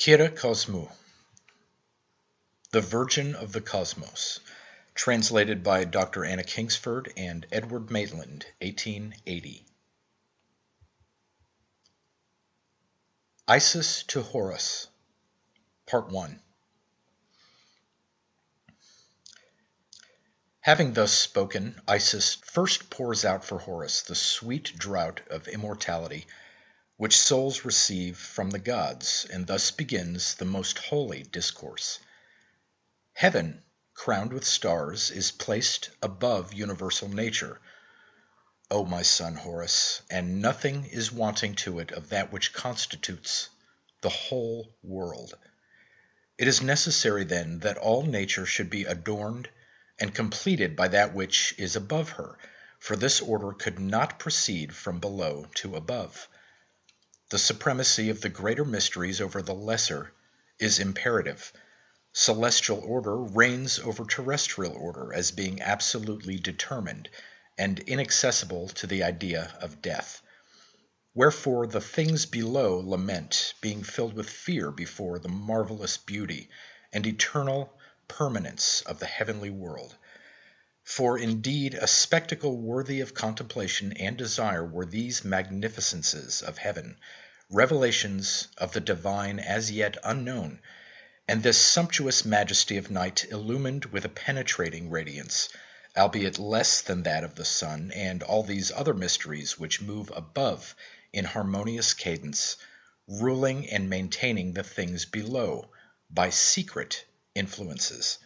Kosmou, The Virgin of the Cosmos, translated by Dr. Anna Kingsford and Edward Maitland, 1880. Isis to Horus, Part 1. Having thus spoken, Isis first pours out for Horus the sweet draught of immortality which souls receive from the gods, and thus begins the most holy discourse. Heaven, crowned with stars, is placed above universal nature, O my son Horus, and nothing is wanting to it of that which constitutes the whole world. It is necessary, then, that all nature should be adorned and completed by that which is above her, for this order could not proceed from below to above. The supremacy of the greater mysteries over the lesser is imperative. Celestial order reigns over terrestrial order as being absolutely determined and inaccessible to the idea of death. Wherefore the things below lament, being filled with fear before the marvelous beauty and eternal permanence of the heavenly world. For indeed a spectacle worthy of contemplation and desire were these magnificences of heaven, revelations of the divine as yet unknown, and this sumptuous majesty of night illumined with a penetrating radiance, albeit less than that of the sun, and all these other mysteries which move above in harmonious cadence, ruling and maintaining the things below by secret influences.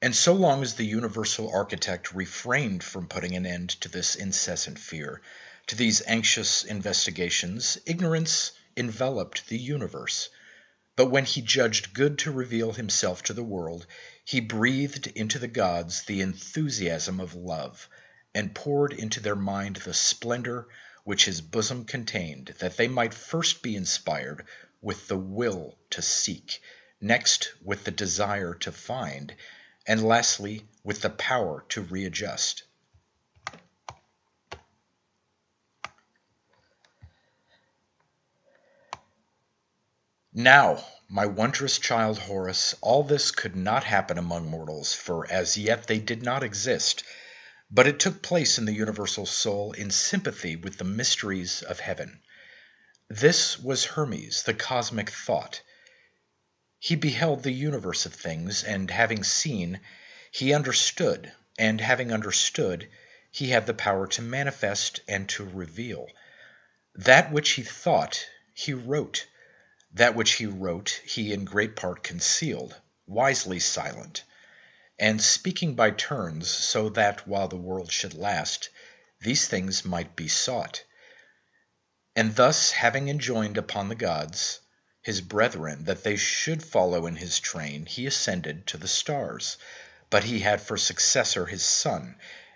And so long as the universal architect refrained from putting an end to this incessant fear, to these anxious investigations, ignorance enveloped the universe. But when he judged good to reveal himself to the world, he breathed into the gods the enthusiasm of love, and poured into their mind the splendor which his bosom contained, that they might first be inspired with the will to seek, next with the desire to find, and lastly with the power to readjust. Now, my wondrous child Horus, all this could not happen among mortals, for as yet they did not exist, but it took place in the universal soul in sympathy with the mysteries of heaven. This was Hermes, the cosmic thought. He beheld the universe of things, and having seen, he understood, and having understood, he had the power to manifest and to reveal. That which he thought, he wrote. That which he wrote, he in great part concealed, wisely silent, and speaking by turns, so that, while the world should last, these things might be sought. And thus, having enjoined upon the gods, his brethren, that they should follow in his train, he ascended to the stars. But he had for successor his son,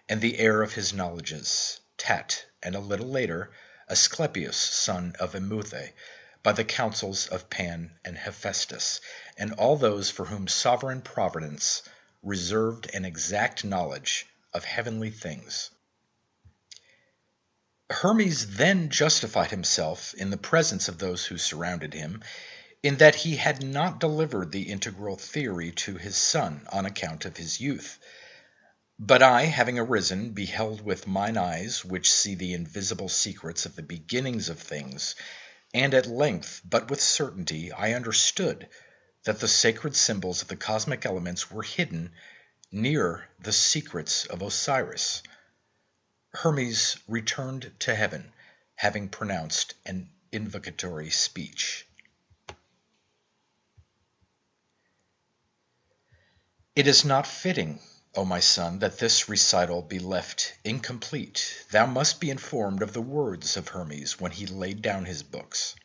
and the heir of his knowledges, Tat, and a little later, Asclepius, son of Imhotep, by the counsels of Pan and Hephaestus, and all those for whom sovereign providence reserved an exact knowledge of heavenly things. Hermes then justified himself in the presence of those who surrounded him, in that he had not delivered the integral theory to his son on account of his youth. But I, having arisen, beheld with mine eyes, which see the invisible secrets of the beginnings of things, and at length, but with certainty, I understood that the sacred symbols of the cosmic elements were hidden near the secrets of Osiris. Hermes returned to heaven, having pronounced an invocatory speech. It is not fitting, O my son, that this recital be left incomplete. Thou must be informed of the words of Hermes when he laid down his books.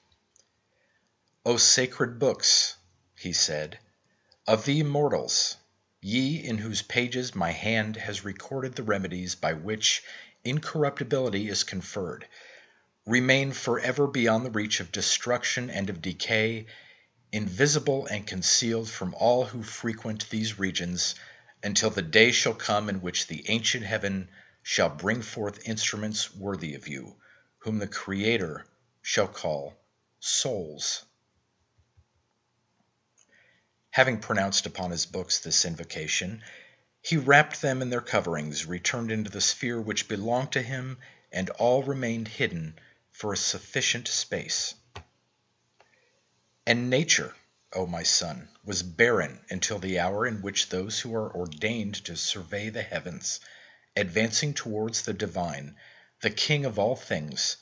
O sacred books, he said, of the immortals, ye in whose pages my hand has recorded the remedies by which incorruptibility is conferred, remain forever beyond the reach of destruction and of decay, invisible and concealed from all who frequent these regions, until the day shall come in which the ancient heaven shall bring forth instruments worthy of you, whom the Creator shall call souls. Having pronounced upon his books this invocation, he wrapped them in their coverings, returned into the sphere which belonged to him, and all remained hidden for a sufficient space. And nature, O my son, was barren until the hour in which those who are ordained to survey the heavens, advancing towards the divine, the king of all things,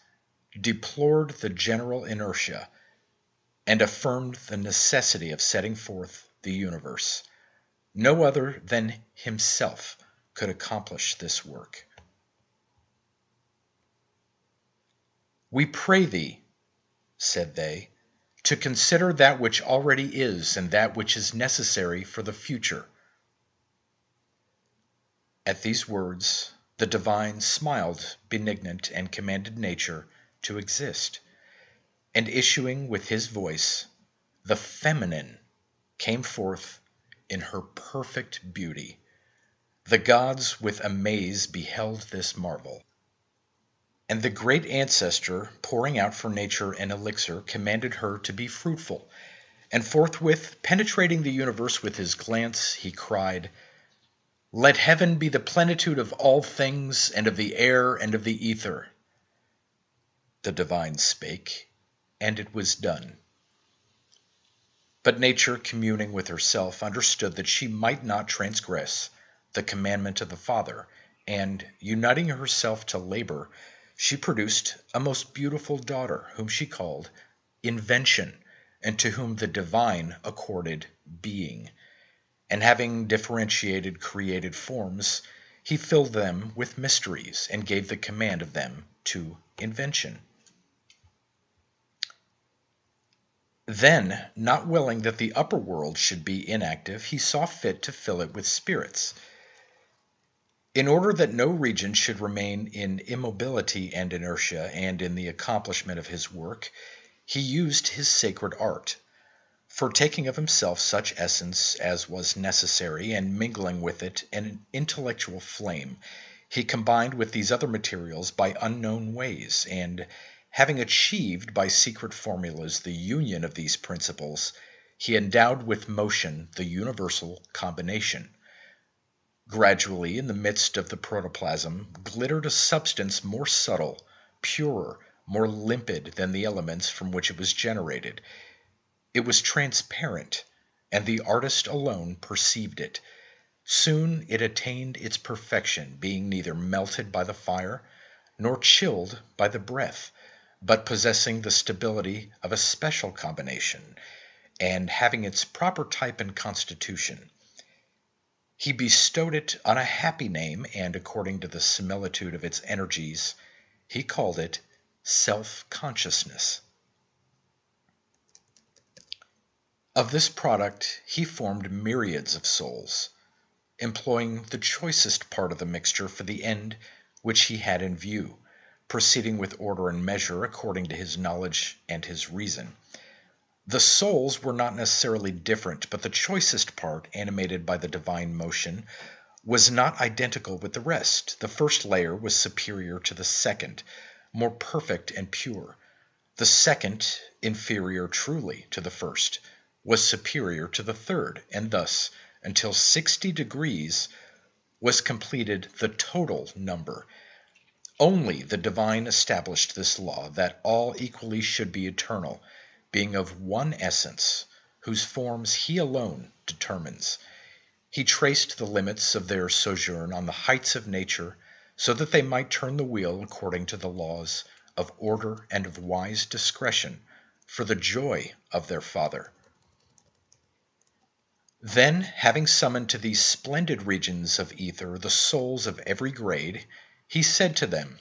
deplored the general inertia, and affirmed the necessity of setting forth the universe. No other than himself could accomplish this work. We pray thee, said they, to consider that which already is and that which is necessary for the future. At these words, the divine smiled benignant and commanded nature to exist. And issuing with his voice, the feminine came forth in her perfect beauty. The gods with amaze beheld this marvel. And the great ancestor, pouring out for nature an elixir, commanded her to be fruitful. And forthwith, penetrating the universe with his glance, he cried, "Let heaven be the plenitude of all things, and of the air, and of the ether." The divine spake, and it was done. But nature, communing with herself, understood that she might not transgress the commandment of the Father, and, uniting herself to labor, she produced a most beautiful daughter, whom she called Invention, and to whom the divine accorded being. And having differentiated created forms, he filled them with mysteries, and gave the command of them to Invention. Then, not willing that the upper world should be inactive, he saw fit to fill it with spirits. In order that no region should remain in immobility and inertia, and in the accomplishment of his work, he used his sacred art, for taking of himself such essence as was necessary, and mingling with it an intellectual flame, he combined with these other materials by unknown ways, and having achieved by secret formulas the union of these principles, he endowed with motion the universal combination. Gradually, in the midst of the protoplasm, glittered a substance more subtle, purer, more limpid than the elements from which it was generated. It was transparent, and the artist alone perceived it. Soon it attained its perfection, being neither melted by the fire, nor chilled by the breath, but possessing the stability of a special combination, and having its proper type and constitution. He bestowed it on a happy name, and according to the similitude of its energies, he called it self-consciousness. Of this product he formed myriads of souls, employing the choicest part of the mixture for the end which he had in view, proceeding with order and measure according to his knowledge and his reason. The souls were not necessarily different, but the choicest part, animated by the divine motion, was not identical with the rest. The first layer was superior to the second, more perfect and pure. The second, inferior truly to the first, was superior to the third, and thus, until 60 degrees, was completed the total number. Only the divine established this law, that all equally should be eternal, being of one essence, whose forms he alone determines. He traced the limits of their sojourn on the heights of nature, so that they might turn the wheel according to the laws of order and of wise discretion, for the joy of their Father. Then, having summoned to these splendid regions of ether the souls of every grade, he said to them,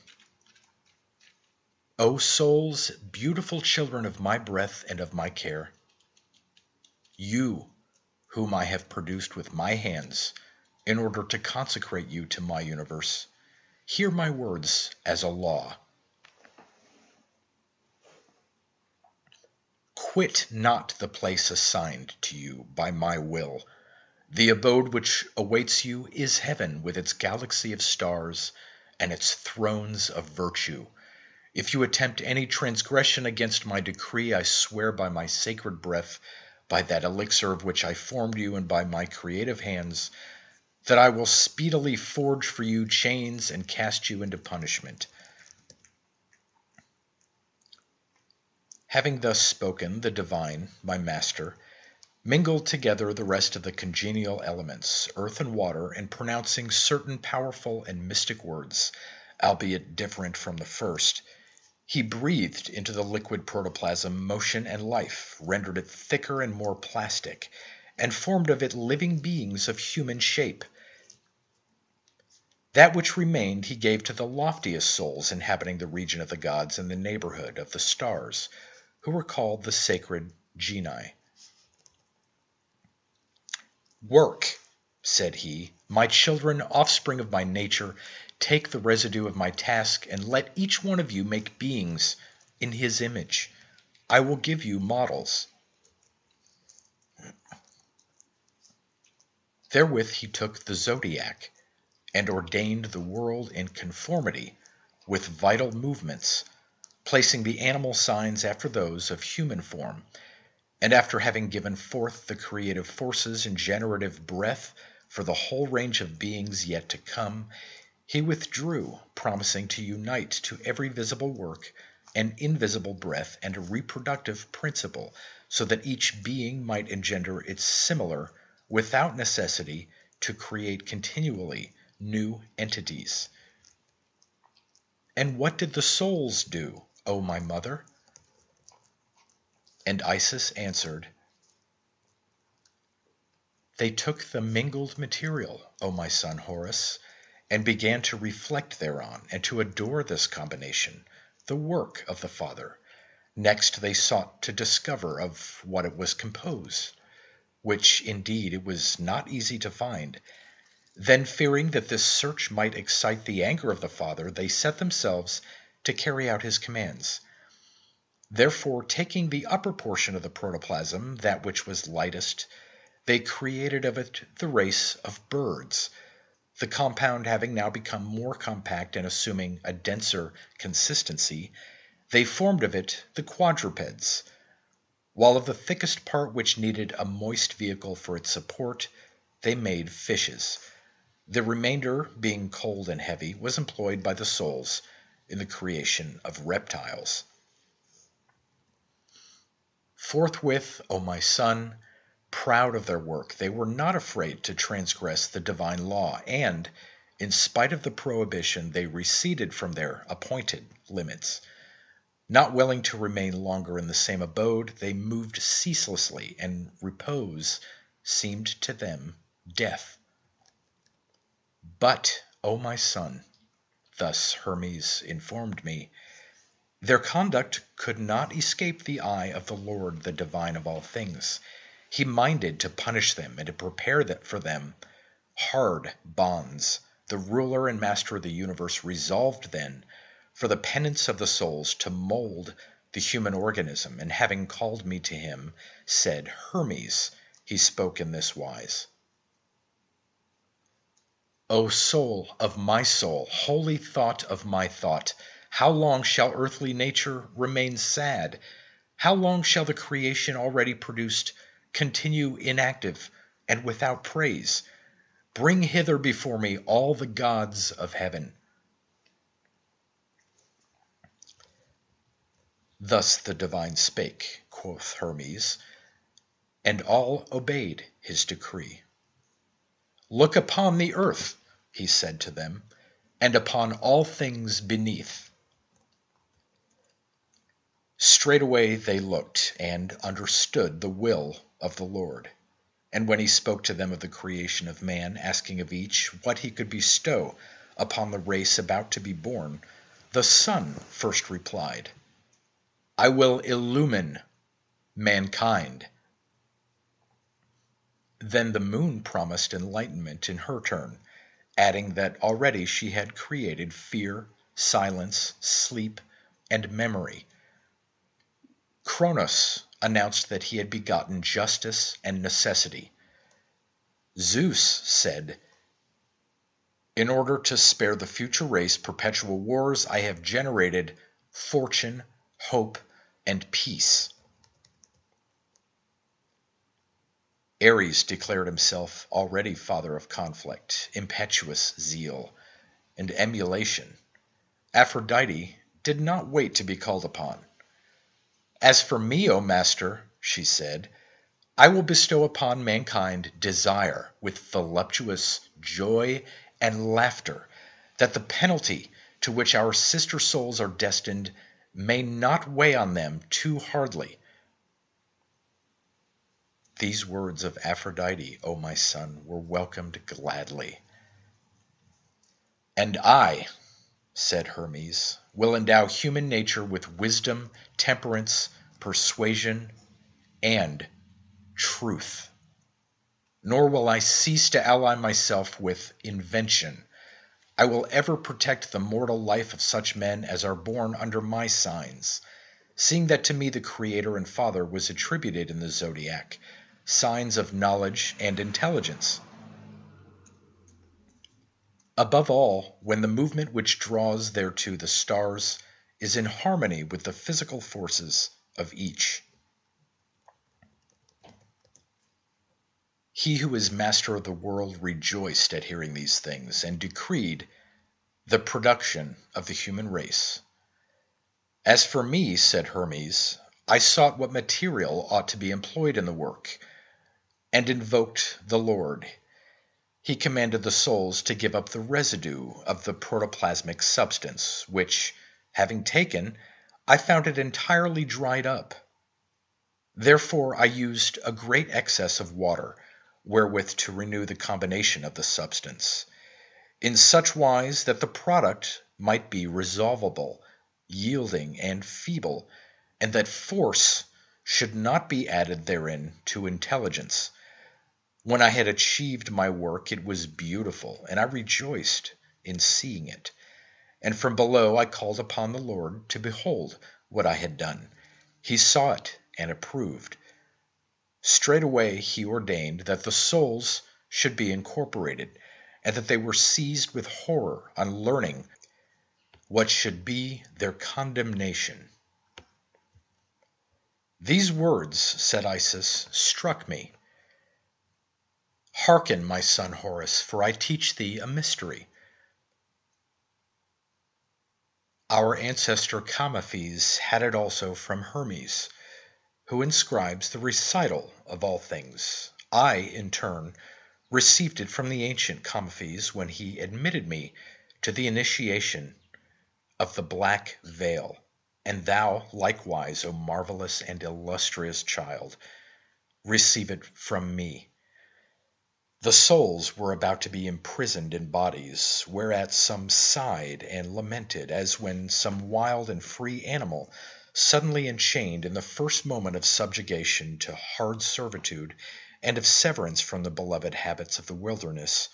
O souls, beautiful children of my breath and of my care, you whom I have produced with my hands in order to consecrate you to my universe, hear my words as a law. Quit not the place assigned to you by my will. The abode which awaits you is heaven, with its galaxy of stars and its thrones of virtue. If you attempt any transgression against my decree, I swear by my sacred breath, by that elixir of which I formed you and by my creative hands, that I will speedily forge for you chains and cast you into punishment." Having thus spoken, the divine, my master, mingled together the rest of the congenial elements, earth and water, and pronouncing certain powerful and mystic words, albeit different from the first, he breathed into the liquid protoplasm motion and life, rendered it thicker and more plastic, and formed of it living beings of human shape. That which remained he gave to the loftiest souls inhabiting the region of the gods in the neighborhood of the stars, who were called the sacred genii. "Work," said he, "my children, offspring of my nature, take the residue of my task, and let each one of you make beings in his image. I will give you models." Therewith he took the zodiac, and ordained the world in conformity with vital movements, placing the animal signs after those of human form, and after having given forth the creative forces and generative breath for the whole range of beings yet to come, he withdrew, promising to unite to every visible work an invisible breath and a reproductive principle, so that each being might engender its similar without necessity to create continually new entities. "And what did the souls do, O my mother?" And Isis answered, "They took the mingled material, O my son Horus, and began to reflect thereon, and to adore this combination, the work of the Father. Next they sought to discover of what it was composed, which indeed it was not easy to find. Then, fearing that this search might excite the anger of the Father, they set themselves to carry out his commands. Therefore, taking the upper portion of the protoplasm, that which was lightest, they created of it the race of birds. The compound having now become more compact and assuming a denser consistency, they formed of it the quadrupeds, while of the thickest part, which needed a moist vehicle for its support, they made fishes. The remainder, being cold and heavy, was employed by the souls in the creation of reptiles. Forthwith, O my son, proud of their work, they were not afraid to transgress the divine law, and, in spite of the prohibition, they receded from their appointed limits. Not willing to remain longer in the same abode, they moved ceaselessly, and repose seemed to them death. But, O my son, thus Hermes informed me, their conduct could not escape the eye of the Lord, the divine of all things. He minded to punish them and to prepare for them hard bonds. The ruler and master of the universe resolved then, for the penance of the souls, to mold the human organism, and having called me to him, said, "Hermes," he spoke in this wise: "O soul of my soul, holy thought of my thought, how long shall earthly nature remain sad? How long shall the creation already produced continue inactive and without praise? Bring hither before me all the gods of heaven." Thus the divine spake, quoth Hermes, and all obeyed his decree. "Look upon the earth," he said to them, "and upon all things beneath." Straightway they looked, and understood the will of the Lord. And when he spoke to them of the creation of man, asking of each what he could bestow upon the race about to be born, the sun first replied, "I will illumine mankind." Then the moon promised enlightenment in her turn, adding that already she had created fear, silence, sleep, and memory. Kronos announced that he had begotten justice and necessity. Zeus said, "In order to spare the future race perpetual wars, I have generated fortune, hope, and peace." Ares declared himself already father of conflict, impetuous zeal, and emulation. Aphrodite did not wait to be called upon. "As for me, O master," she said, "I will bestow upon mankind desire with voluptuous joy and laughter, that the penalty to which our sister souls are destined may not weigh on them too hardly." These words of Aphrodite, O my son, were welcomed gladly. "And I," said Hermes, "will endow human nature with wisdom, temperance, persuasion, and truth. Nor will I cease to ally myself with invention. I will ever protect the mortal life of such men as are born under my signs, seeing that to me the Creator and Father was attributed in the zodiac, signs of knowledge and intelligence. Above all, when the movement which draws thereto the stars is in harmony with the physical forces of each. He who is master of the world rejoiced at hearing these things, and decreed the production of the human race. As for me, said Hermes, I sought what material ought to be employed in the work, and invoked the Lord. He commanded the souls to give up the residue of the protoplasmic substance, which, having taken, I found it entirely dried up. Therefore I used a great excess of water, wherewith to renew the combination of the substance, in such wise that the product might be resolvable, yielding, and feeble, and that force should not be added therein to intelligence. When I had achieved my work, it was beautiful, and I rejoiced in seeing it. And from below I called upon the Lord to behold what I had done. He saw it and approved. Straightway he ordained that the souls should be incorporated, and that they were seized with horror on learning what should be their condemnation. These words, said Isis, struck me. Hearken, my son Horus, for I teach thee a mystery. Our ancestor Kamaphes had it also from Hermes, who inscribes the recital of all things. I, in turn, received it from the ancient Kamaphes when he admitted me to the initiation of the black veil. And thou, likewise, O marvelous and illustrious child, receive it from me. The souls were about to be imprisoned in bodies, whereat some sighed and lamented, as when some wild and free animal, suddenly enchained in the first moment of subjugation to hard servitude and of severance from the beloved habits of the wilderness,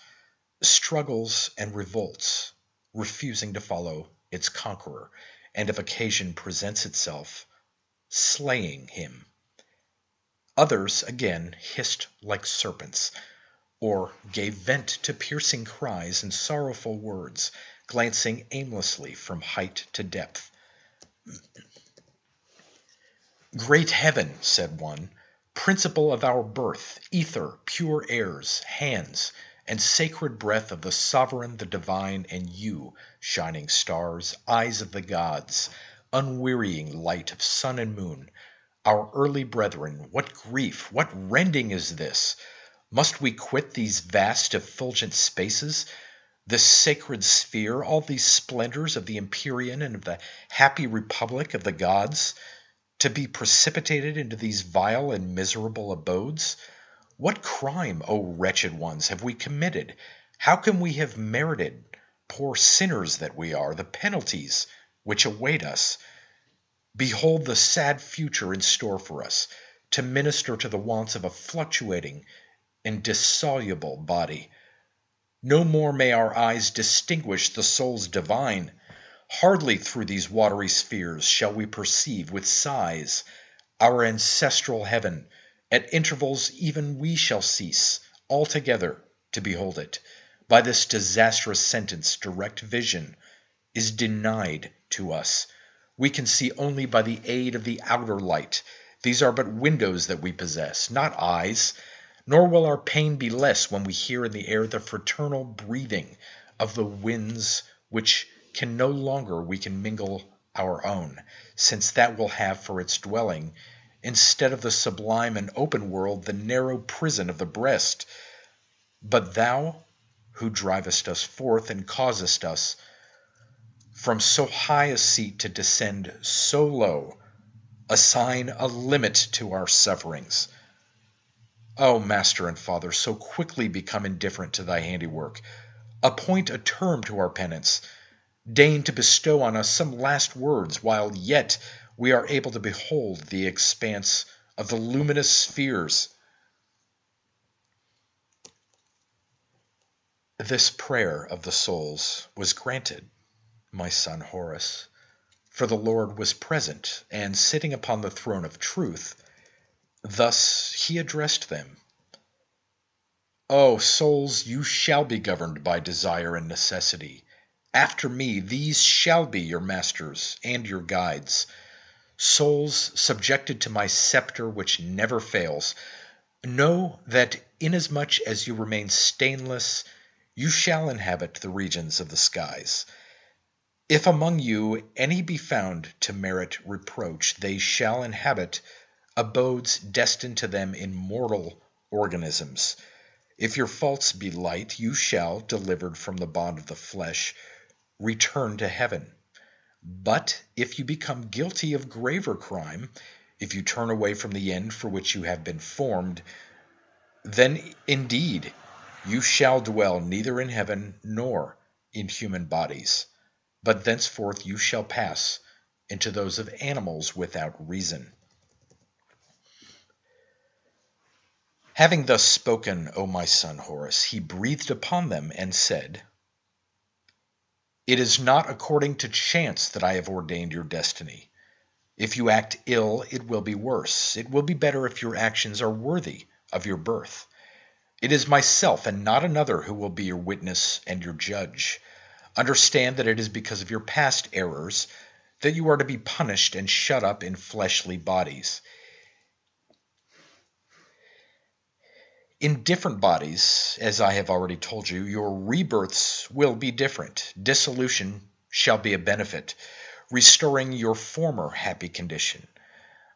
struggles and revolts, refusing to follow its conqueror, and if occasion presents itself, slaying him. Others, again, hissed like serpents, or gave vent to piercing cries and sorrowful words, glancing aimlessly from height to depth. Great heaven, said one, principle of our birth, ether, pure airs, hands, and sacred breath of the sovereign, the divine, and you, shining stars, eyes of the gods, unwearying light of sun and moon, our early brethren, what grief, what rending is this? Must we quit these vast effulgent spaces, this sacred sphere, all these splendors of the Empyrean and of the happy republic of the gods, to be precipitated into these vile and miserable abodes? What crime, O wretched ones, have we committed? How can we have merited, poor sinners that we are, the penalties which await us? Behold the sad future in store for us, to minister to the wants of a fluctuating, indissoluble body. No more may our eyes distinguish the souls divine. Hardly through these watery spheres shall we perceive with sighs our ancestral heaven. At intervals even we shall cease altogether to behold it. By this disastrous sentence direct vision is denied to us. We can see only by the aid of the outer light. These are but windows that we possess, not eyes. nor will our pain be less when we hear in the air the fraternal breathing of the winds which can no longer we can mingle our own, since that will have for its dwelling, instead of the sublime and open world, the narrow prison of the breast. But thou, who drivest us forth and causest us from so high a seat to descend so low, assign a limit to our sufferings. O Master and Father, so quickly become indifferent to thy handiwork, appoint a term to our penance, deign to bestow on us some last words, while yet we are able to behold the expanse of the luminous spheres. This prayer of the souls was granted, my son Horus, for the Lord was present, and sitting upon the throne of truth, thus he addressed them. O souls, you shall be governed by desire and necessity. After me, these shall be your masters and your guides. Souls subjected to my scepter which never fails, know that inasmuch as you remain stainless, you shall inhabit the regions of the skies. If among you any be found to merit reproach, they shall inhabit abodes destined to them in mortal organisms. If your faults be light, you shall, delivered from the bond of the flesh, return to heaven. But if you become guilty of graver crime, if you turn away from the end for which you have been formed, then indeed you shall dwell neither in heaven nor in human bodies, but thenceforth you shall pass into those of animals without reason. Having thus spoken, O my son Horus, he breathed upon them and said, It is not according to chance that I have ordained your destiny. If you act ill, it will be worse. It will be better if your actions are worthy of your birth. It is myself and not another who will be your witness and your judge. Understand that it is because of your past errors that you are to be punished and shut up in fleshly bodies. In different bodies, as I have already told you, your rebirths will be different. Dissolution shall be a benefit, restoring your former happy condition.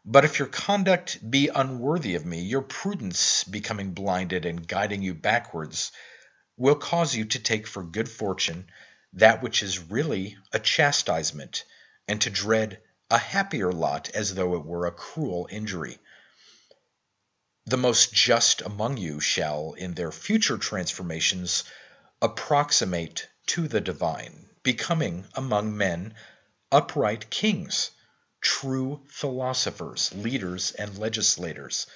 But if your conduct be unworthy of me, your prudence becoming blinded and guiding you backwards will cause you to take for good fortune that which is really a chastisement, and to dread a happier lot as though it were a cruel injury. The most just among you shall, in their future transformations, approximate to the divine, becoming among men upright kings, true philosophers, leaders and legislators,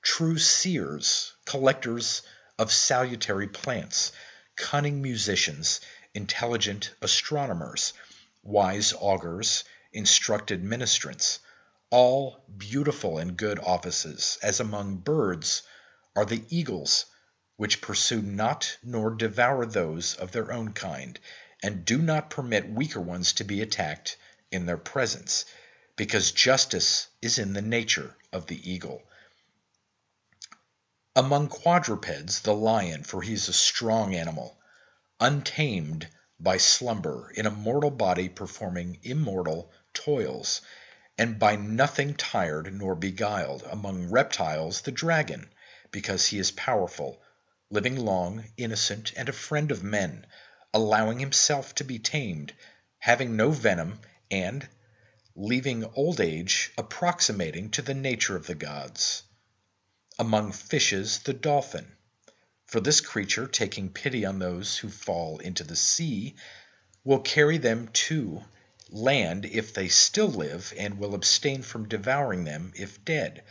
true seers, collectors of salutary plants, cunning musicians, intelligent astronomers, wise augurs, instructed ministrants, all beautiful and good offices, as among birds are the eagles, which pursue not nor devour those of their own kind, and do not permit weaker ones to be attacked in their presence, because justice is in the nature of the eagle. Among quadrupeds, the lion, for he is a strong animal, untamed by slumber, in a mortal body performing immortal toils, and by nothing tired nor beguiled. Among reptiles, the dragon, because he is powerful, living long, innocent, and a friend of men, allowing himself to be tamed, having no venom, and leaving old age approximating to the nature of the gods. Among fishes, the dolphin, for this creature, taking pity on those who fall into the sea, will carry them to land if they still live, and will abstain from devouring them if dead,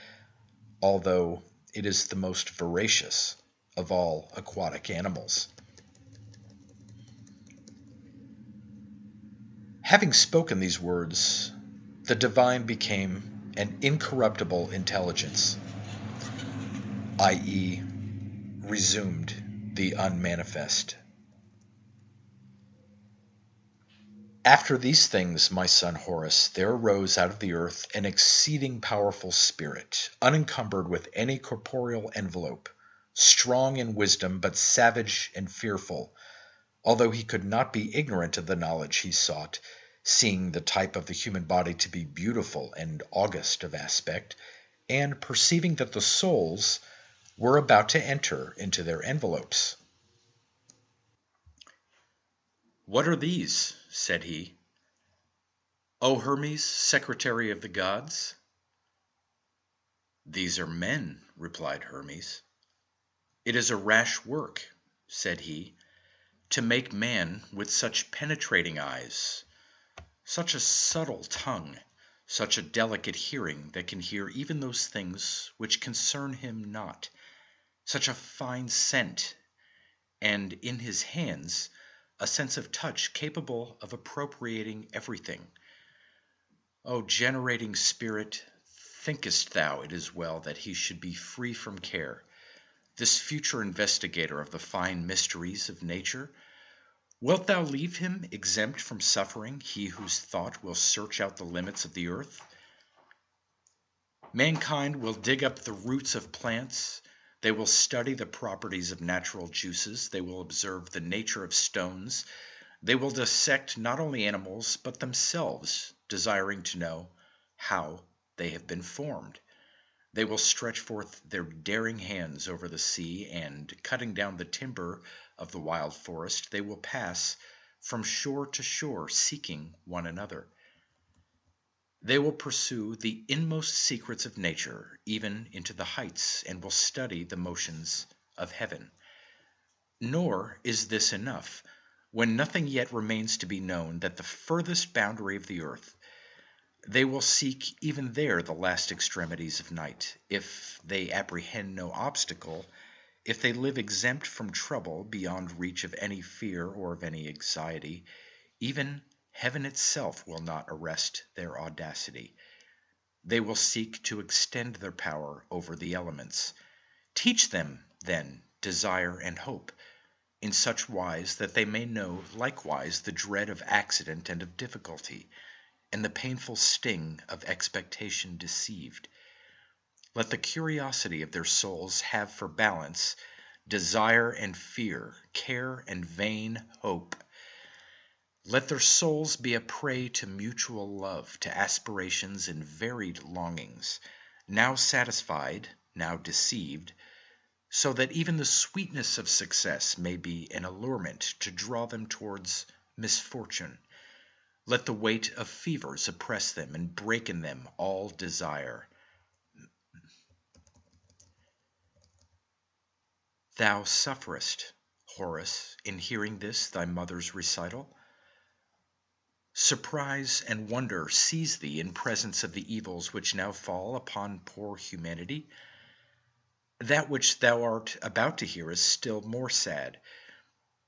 although it is the most voracious of all aquatic animals. Having spoken these words, the divine became an incorruptible intelligence, i.e., resumed the unmanifest. After these things, my son Horus, there arose out of the earth an exceeding powerful spirit, unencumbered with any corporeal envelope, strong in wisdom, but savage and fearful, although he could not be ignorant of the knowledge he sought, seeing the type of the human body to be beautiful and august of aspect, and perceiving that the souls were about to enter into their envelopes. "What are these?" said he. "O Hermes, secretary of the gods?" "These are men," replied Hermes. "It is a rash work," said he, "to make man with such penetrating eyes, such a subtle tongue, such a delicate hearing that can hear even those things which concern him not, such a fine scent, and in his hands a sense of touch capable of appropriating everything. O generating spirit, thinkest thou it is well that he should be free from care, this future investigator of the fine mysteries of nature? Wilt thou leave him exempt from suffering, he whose thought will search out the limits of the earth? Mankind will dig up the roots of plants, they will study the properties of natural juices, they will observe the nature of stones, they will dissect not only animals but themselves, desiring to know how they have been formed. They will stretch forth their daring hands over the sea, and, cutting down the timber of the wild forest, they will pass from shore to shore, seeking one another. They will pursue the inmost secrets of nature, even into the heights, and will study the motions of heaven. Nor is this enough. When nothing yet remains to be known that the furthest boundary of the earth, they will seek even there the last extremities of night. If they apprehend no obstacle, if they live exempt from trouble, beyond reach of any fear or of any anxiety, even heaven itself will not arrest their audacity. They will seek to extend their power over the elements. Teach them, then, desire and hope, in such wise that they may know likewise the dread of accident and of difficulty, and the painful sting of expectation deceived. Let the curiosity of their souls have for balance desire and fear, care and vain hope. Let their souls be a prey to mutual love, to aspirations and varied longings, now satisfied, now deceived, so that even the sweetness of success may be an allurement to draw them towards misfortune. Let the weight of fevers oppress them and break in them all desire. Thou sufferest, Horus, in hearing this thy mother's recital? Surprise and wonder seize thee in presence of the evils which now fall upon poor humanity? That which thou art about to hear is still more sad.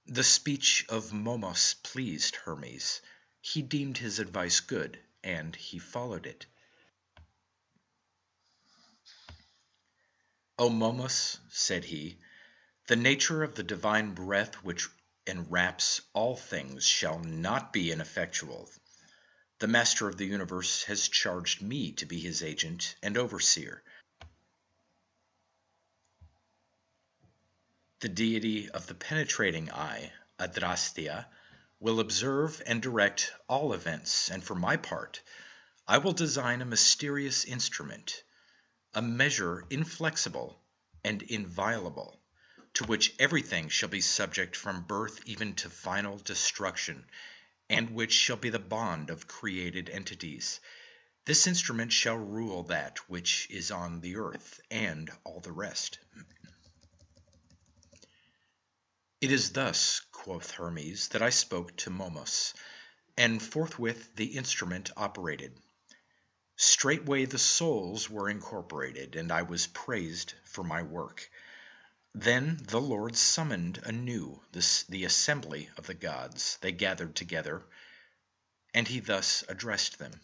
The speech of Momus pleased Hermes. He deemed his advice good, and he followed it. "O Momus," said he, "the nature of the divine breath which enwraps all things shall not be ineffectual. The Master of the universe has charged me to be his agent and overseer. The deity of the penetrating eye, Adrastia, will observe and direct all events, and for my part, I will design a mysterious instrument, a measure inflexible and inviolable, to which everything shall be subject from birth even to final destruction, and which shall be the bond of created entities. This instrument shall rule that which is on the earth and all the rest." "It is thus," quoth Hermes, "that I spoke to Momus, and forthwith the instrument operated. Straightway the souls were incorporated, and I was praised for my work. Then the Lord summoned anew the assembly of the gods. They gathered together, and he thus addressed them.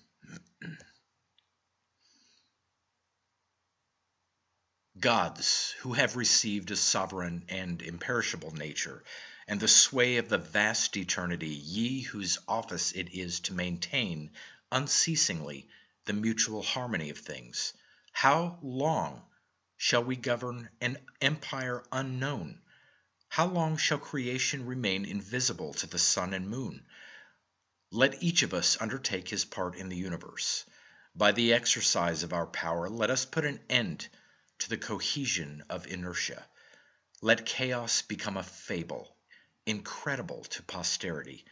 Gods, who have received a sovereign and imperishable nature, and the sway of the vast eternity, ye whose office it is to maintain unceasingly the mutual harmony of things, how long shall we govern an empire unknown? How long shall creation remain invisible to the sun and moon? Let each of us undertake his part in the universe. By the exercise of our power, let us put an end to the cohesion of inertia. Let chaos become a fable, incredible to posterity.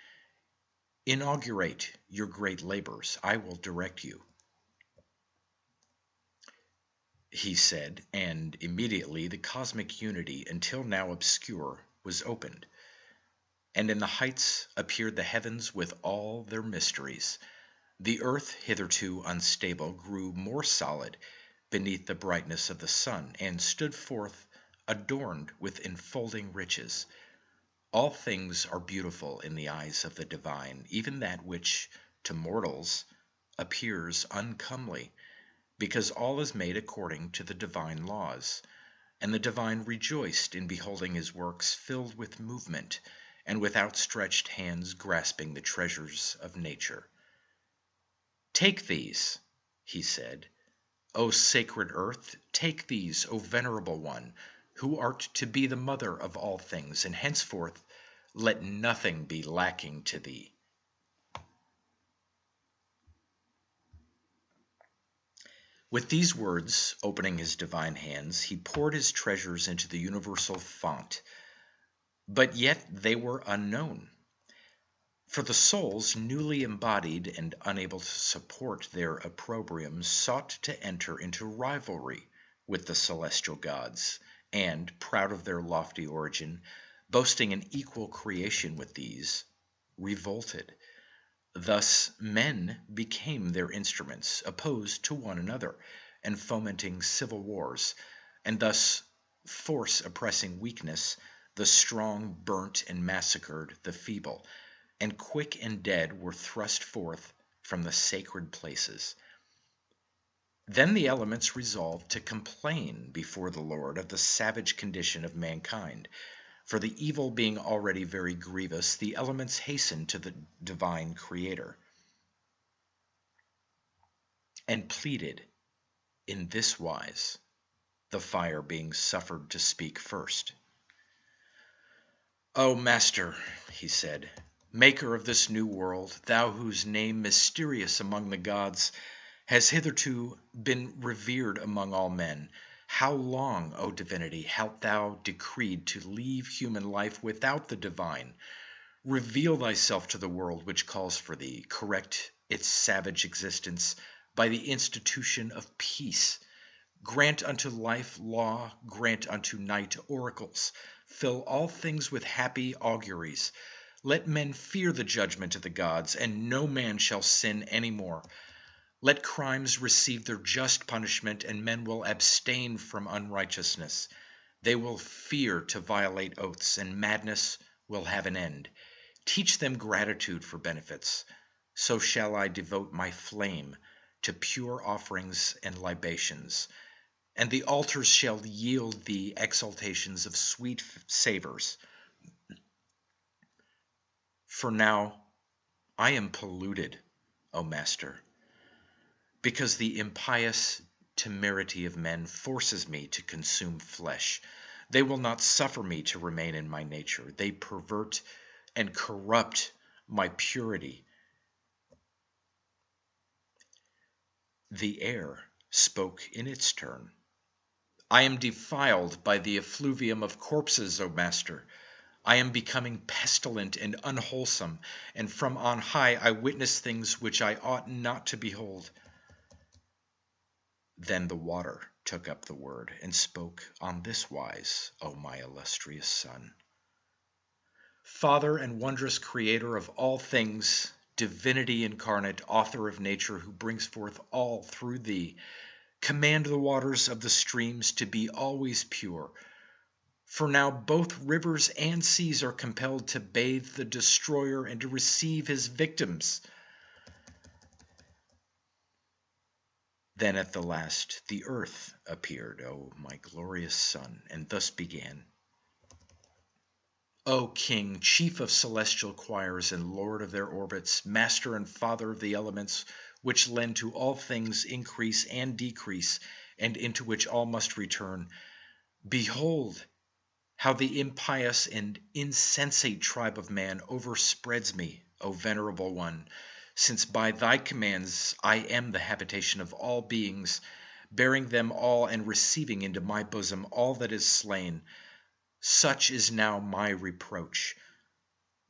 Inaugurate your great labors. I will direct you. He said, and immediately the cosmic unity, until now obscure, was opened. And in the heights appeared the heavens with all their mysteries. The earth, hitherto unstable, grew more solid beneath the brightness of the sun, and stood forth adorned with enfolding riches. All things are beautiful in the eyes of the divine, even that which to mortals appears uncomely, because all is made according to the divine laws. And the divine rejoiced in beholding his works filled with movement, and with outstretched hands grasping the treasures of nature. Take these, he said, O sacred earth, take these, O venerable one, who art to be the mother of all things, and henceforth let nothing be lacking to thee. With these words, opening his divine hands, he poured his treasures into the universal font. But yet they were unknown. For the souls, newly embodied and unable to support their opprobrium, sought to enter into rivalry with the celestial gods, and, proud of their lofty origin, boasting an equal creation with these, revolted. Thus men became their instruments, opposed to one another, and fomenting civil wars, and thus force oppressing weakness, the strong burnt and massacred the feeble, and quick and dead were thrust forth from the sacred places. Then the elements resolved to complain before the Lord of the savage condition of mankind. For the evil being already very grievous, the elements hastened to the divine Creator and pleaded in this wise, the fire being suffered to speak first. O Master, he said, maker of this new world, thou whose name, mysterious among the gods, has hitherto been revered among all men, how long, O divinity, hast thou decreed to leave human life without the divine? Reveal thyself to the world which calls for thee, correct its savage existence by the institution of peace. Grant unto life law, grant unto night oracles, fill all things with happy auguries. Let men fear the judgment of the gods, and no man shall sin any more. Let crimes receive their just punishment, and men will abstain from unrighteousness. They will fear to violate oaths, and madness will have an end. Teach them gratitude for benefits. So shall I devote my flame to pure offerings and libations, and the altars shall yield thee exaltations of sweet savors. For now I am polluted, O Master, because the impious temerity of men forces me to consume flesh. They will not suffer me to remain in my nature. They pervert and corrupt my purity. The air spoke in its turn. I am defiled by the effluvium of corpses, O Master. I am becoming pestilent and unwholesome, and from on high I witness things which I ought not to behold. Then the water took up the word and spoke on this wise, O my illustrious son. Father and wondrous creator of all things, divinity incarnate, author of nature, who brings forth all through thee, command the waters of the streams to be always pure. For now both rivers and seas are compelled to bathe the destroyer and to receive his victims. Then at the last the earth appeared, O my glorious son, and thus began. O King, chief of celestial choirs and lord of their orbits, master and father of the elements, which lend to all things increase and decrease, and into which all must return. Behold, how the impious and insensate tribe of man overspreads me, O venerable one, since by thy commands I am the habitation of all beings, bearing them all and receiving into my bosom all that is slain. Such is now my reproach.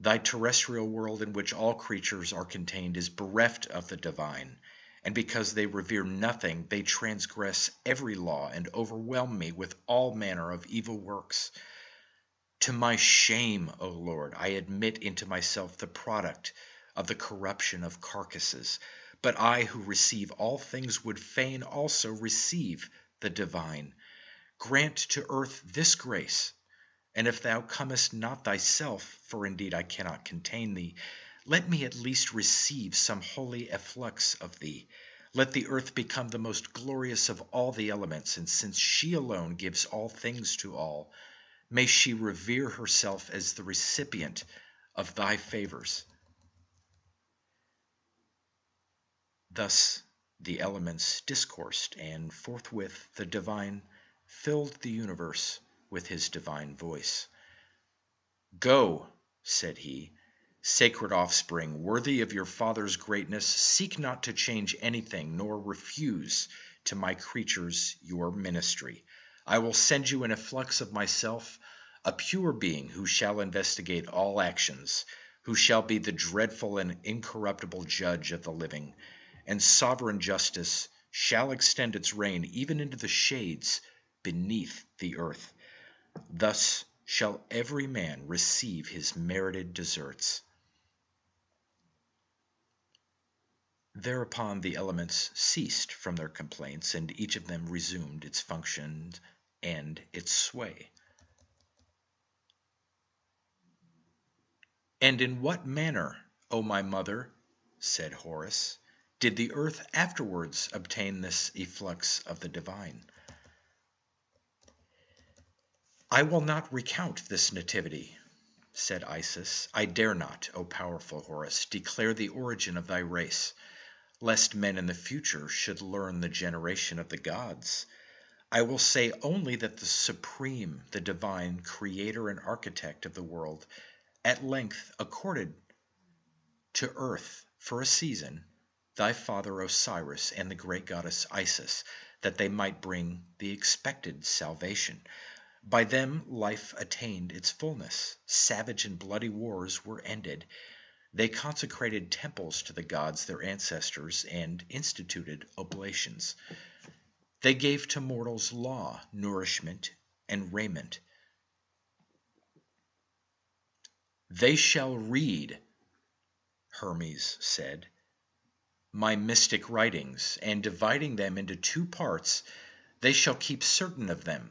Thy terrestrial world in which all creatures are contained is bereft of the divine, and because they revere nothing, they transgress every law and overwhelm me with all manner of evil works. To my shame, O Lord, I admit into myself the product of the corruption of carcasses, but I who receive all things would fain also receive the divine. Grant to earth this grace, and if thou comest not thyself, for indeed I cannot contain thee, let me at least receive some holy efflux of thee. Let the earth become the most glorious of all the elements, and since she alone gives all things to all, may she revere herself as the recipient of thy favors. Thus the elements discoursed, and forthwith the divine filled the universe with his divine voice. Go, said he, sacred offspring, worthy of your father's greatness, seek not to change anything, nor refuse to my creatures your ministry. I will send you an efflux of myself, a pure being who shall investigate all actions, who shall be the dreadful and incorruptible judge of the living, and sovereign justice shall extend its reign even into the shades beneath the earth. Thus shall every man receive his merited deserts. Thereupon the elements ceased from their complaints, and each of them resumed its function and its sway. And in what manner, O my mother, said Horus, did the earth afterwards obtain this efflux of the divine? I will not recount this nativity, said Isis. I dare not, O powerful Horus, declare the origin of thy race, lest men in the future should learn the generation of the gods. I will say only that the supreme, the divine creator and architect of the world, at length accorded to earth for a season thy father Osiris and the great goddess Isis, that they might bring the expected salvation. By them life attained its fullness. Savage and bloody wars were ended. They consecrated temples to the gods their ancestors and instituted oblations. They gave to mortals law, nourishment, and raiment. They shall read, Hermes said, my mystic writings, and dividing them into two parts, they shall keep certain of them,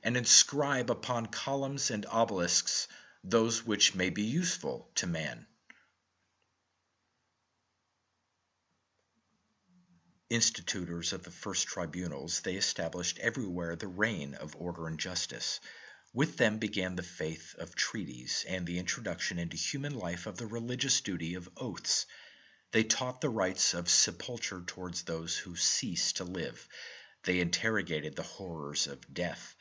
and inscribe upon columns and obelisks those which may be useful to man. Institutors of the first tribunals, they established everywhere the reign of order and justice. With them began the faith of treaties and the introduction into human life of the religious duty of oaths. They taught the rites of sepulture towards those who cease to live. They interrogated the horrors of death.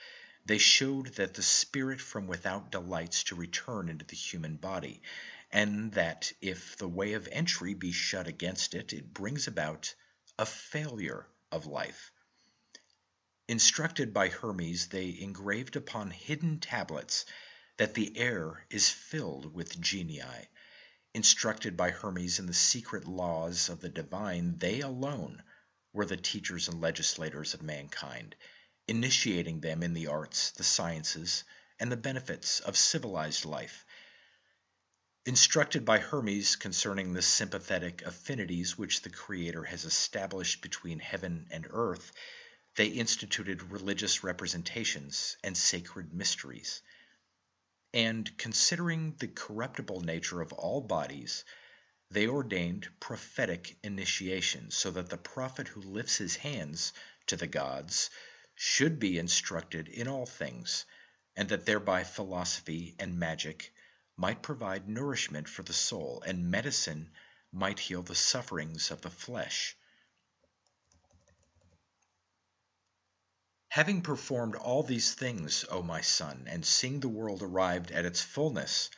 They showed that the spirit from without delights to return into the human body, and that if the way of entry be shut against it, it brings about a failure of life. Instructed by Hermes, they engraved upon hidden tablets that the air is filled with genii. Instructed by Hermes in the secret laws of the divine, they alone were the teachers and legislators of mankind, initiating them in the arts, the sciences, and the benefits of civilized life. Instructed by Hermes concerning the sympathetic affinities which the Creator has established between heaven and earth, they instituted religious representations and sacred mysteries. And considering the corruptible nature of all bodies, they ordained prophetic initiation, so that the prophet who lifts his hands to the gods should be instructed in all things, and that thereby philosophy and magic might provide nourishment for the soul, and medicine might heal the sufferings of the flesh. Having performed all these things, O my son, and seeing the world arrived at its fullness,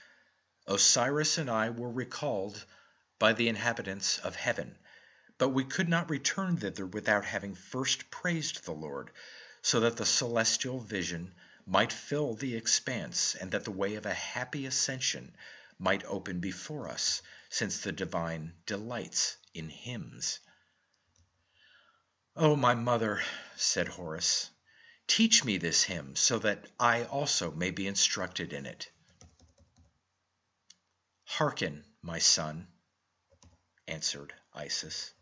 Osiris and I were recalled by the inhabitants of heaven, but we could not return thither without having first praised the Lord, so that the celestial vision might fill the expanse, and that the way of a happy ascension might open before us, since the divine delights in hymns. "O my mother," said Horus, "teach me this hymn, so that I also may be instructed in it." "Hearken, my son," answered Isis.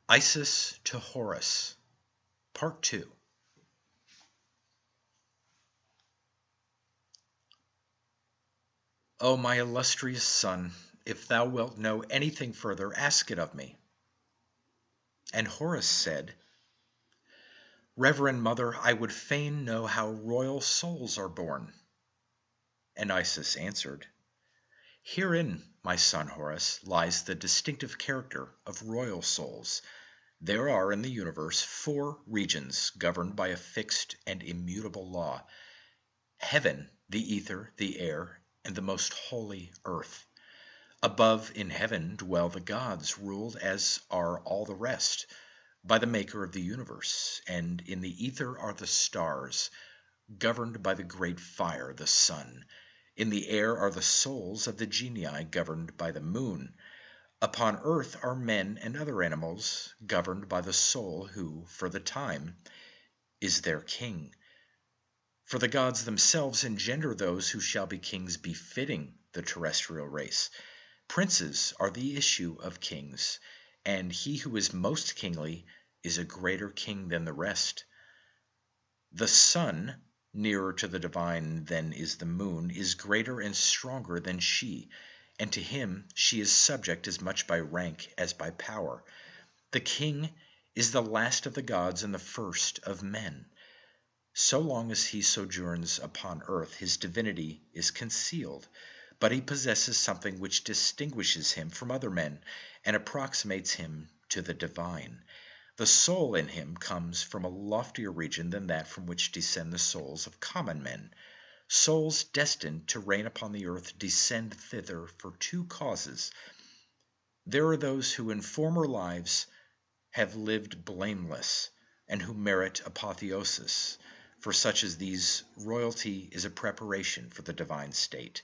Isis to Horus, Part 2. O my illustrious son, if thou wilt know anything further, ask it of me. And Horus said, "Reverend mother, I would fain know how royal souls are born." And Isis answered, "Herein, my son Horus, lies the distinctive character of royal souls. There are in the universe 4 regions governed by a fixed and immutable law: heaven, the ether, the air, and the most holy earth. Above in heaven dwell the gods, ruled as are all the rest by the maker of the universe, and in the ether are the stars, governed by the great fire, the sun. In the air are the souls of the genii, governed by the moon. Upon earth are men and other animals, governed by the soul who, for the time, is their king. For the gods themselves engender those who shall be kings befitting the terrestrial race. Princes are the issue of kings, and he who is most kingly is a greater king than the rest. The sun, nearer to the divine than is the moon, is greater and stronger than she, and to him she is subject as much by rank as by power. The king is the last of the gods and the first of men. So long as he sojourns upon earth, his divinity is concealed, but he possesses something which distinguishes him from other men and approximates him to the divine. The soul in him comes from a loftier region than that from which descend the souls of common men. Souls destined to reign upon the earth descend thither for 2 causes. There are those who in former lives have lived blameless, and who merit apotheosis. For such as these, royalty is a preparation for the divine state.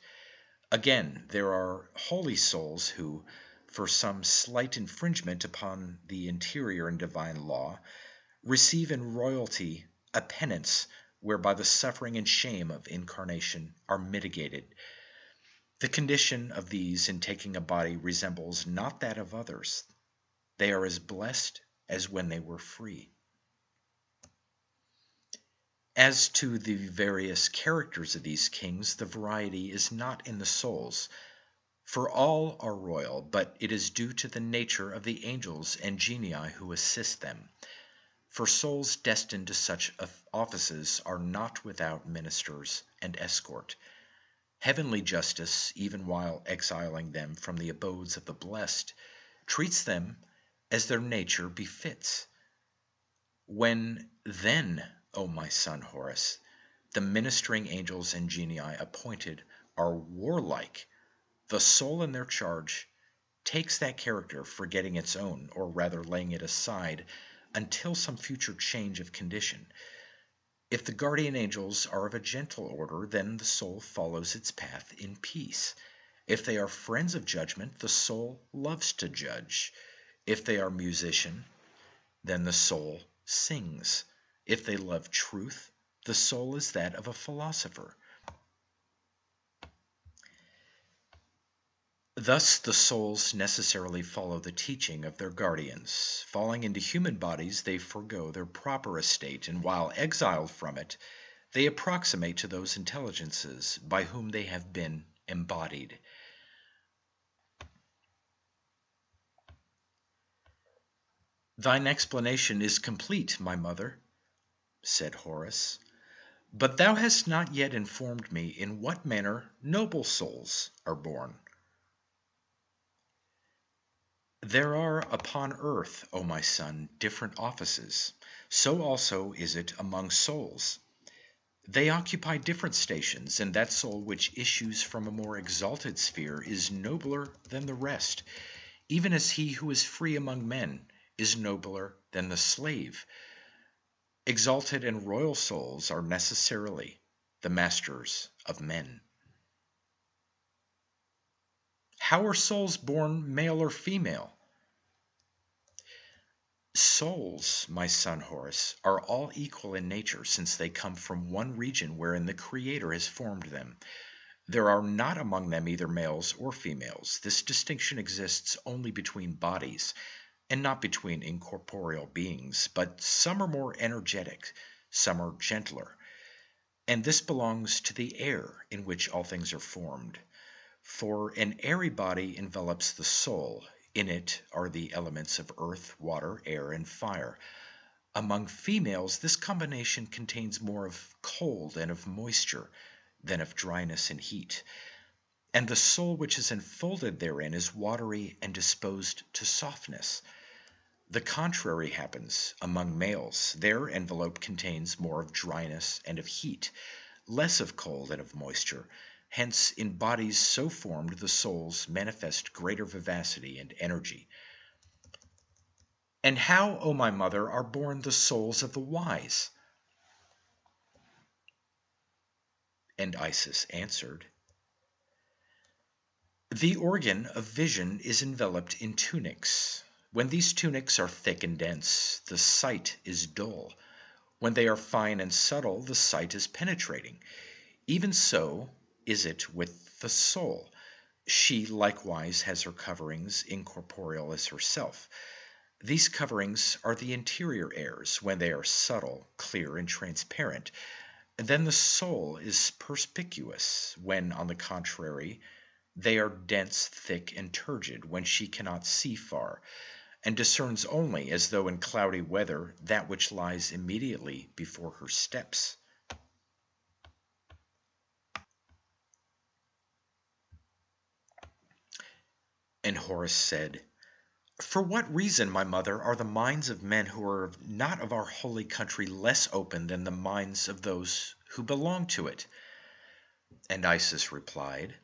Again, there are holy souls who, for some slight infringement upon the interior and divine law, receive in royalty a penance whereby the suffering and shame of incarnation are mitigated. The condition of these in taking a body resembles not that of others. They are as blessed as when they were free. As to the various characters of these kings, the variety is not in the souls, for all are royal, but it is due to the nature of the angels and genii who assist them. For souls destined to such offices are not without ministers and escort. Heavenly justice, even while exiling them from the abodes of the blessed, treats them as their nature befits. When then, O my son Horus, the ministering angels and genii appointed are warlike, the soul in their charge takes that character, forgetting its own, or rather laying it aside until some future change of condition. If the guardian angels are of a gentle order, then the soul follows its path in peace. If they are friends of judgment, the soul loves to judge. If they are musician, then the soul sings. If they love truth, the soul is that of a philosopher. Thus the souls necessarily follow the teaching of their guardians. Falling into human bodies, they forego their proper estate, and while exiled from it, they approximate to those intelligences by whom they have been embodied. Thine explanation is complete, my mother. said Horus. But thou hast not yet informed me in what manner noble souls are born. There are upon earth, O my son, different offices. So also is it among souls. They occupy different stations, and that soul which issues from a more exalted sphere is nobler than the rest, even as he who is free among men is nobler than the slave. Exalted and royal souls are necessarily the masters of men. How are souls born, male or female? Souls, my son Horus, are all equal in nature, since they come from one region wherein the Creator has formed them. There are not among them either males or females. This distinction exists only between bodies, and not between incorporeal beings, but some are more energetic, some are gentler. And this belongs to the air in which all things are formed. For an airy body envelops the soul. In it are the elements of earth, water, air, and fire. Among females, this combination contains more of cold and of moisture than of dryness and heat. And the soul which is enfolded therein is watery and disposed to softness. The contrary happens among males. Their envelope contains more of dryness and of heat, less of cold and of moisture. Hence, in bodies so formed, the souls manifest greater vivacity and energy. And how, O my mother, are born the souls of the wise? And Isis answered, The organ of vision is enveloped in tunics. When these tunics are thick and dense, the sight is dull. When they are fine and subtle, the sight is penetrating. Even so is it with the soul. She likewise has her coverings, incorporeal as herself. These coverings are the interior airs. When they are subtle, clear, and transparent, then the soul is perspicuous. When, on the contrary, they are dense, thick, and turgid, when she cannot see far, and discerns only, as though in cloudy weather, that which lies immediately before her steps. And Horus said, For what reason, my mother, are the minds of men who are not of our holy country less open than the minds of those who belong to it? And Isis replied,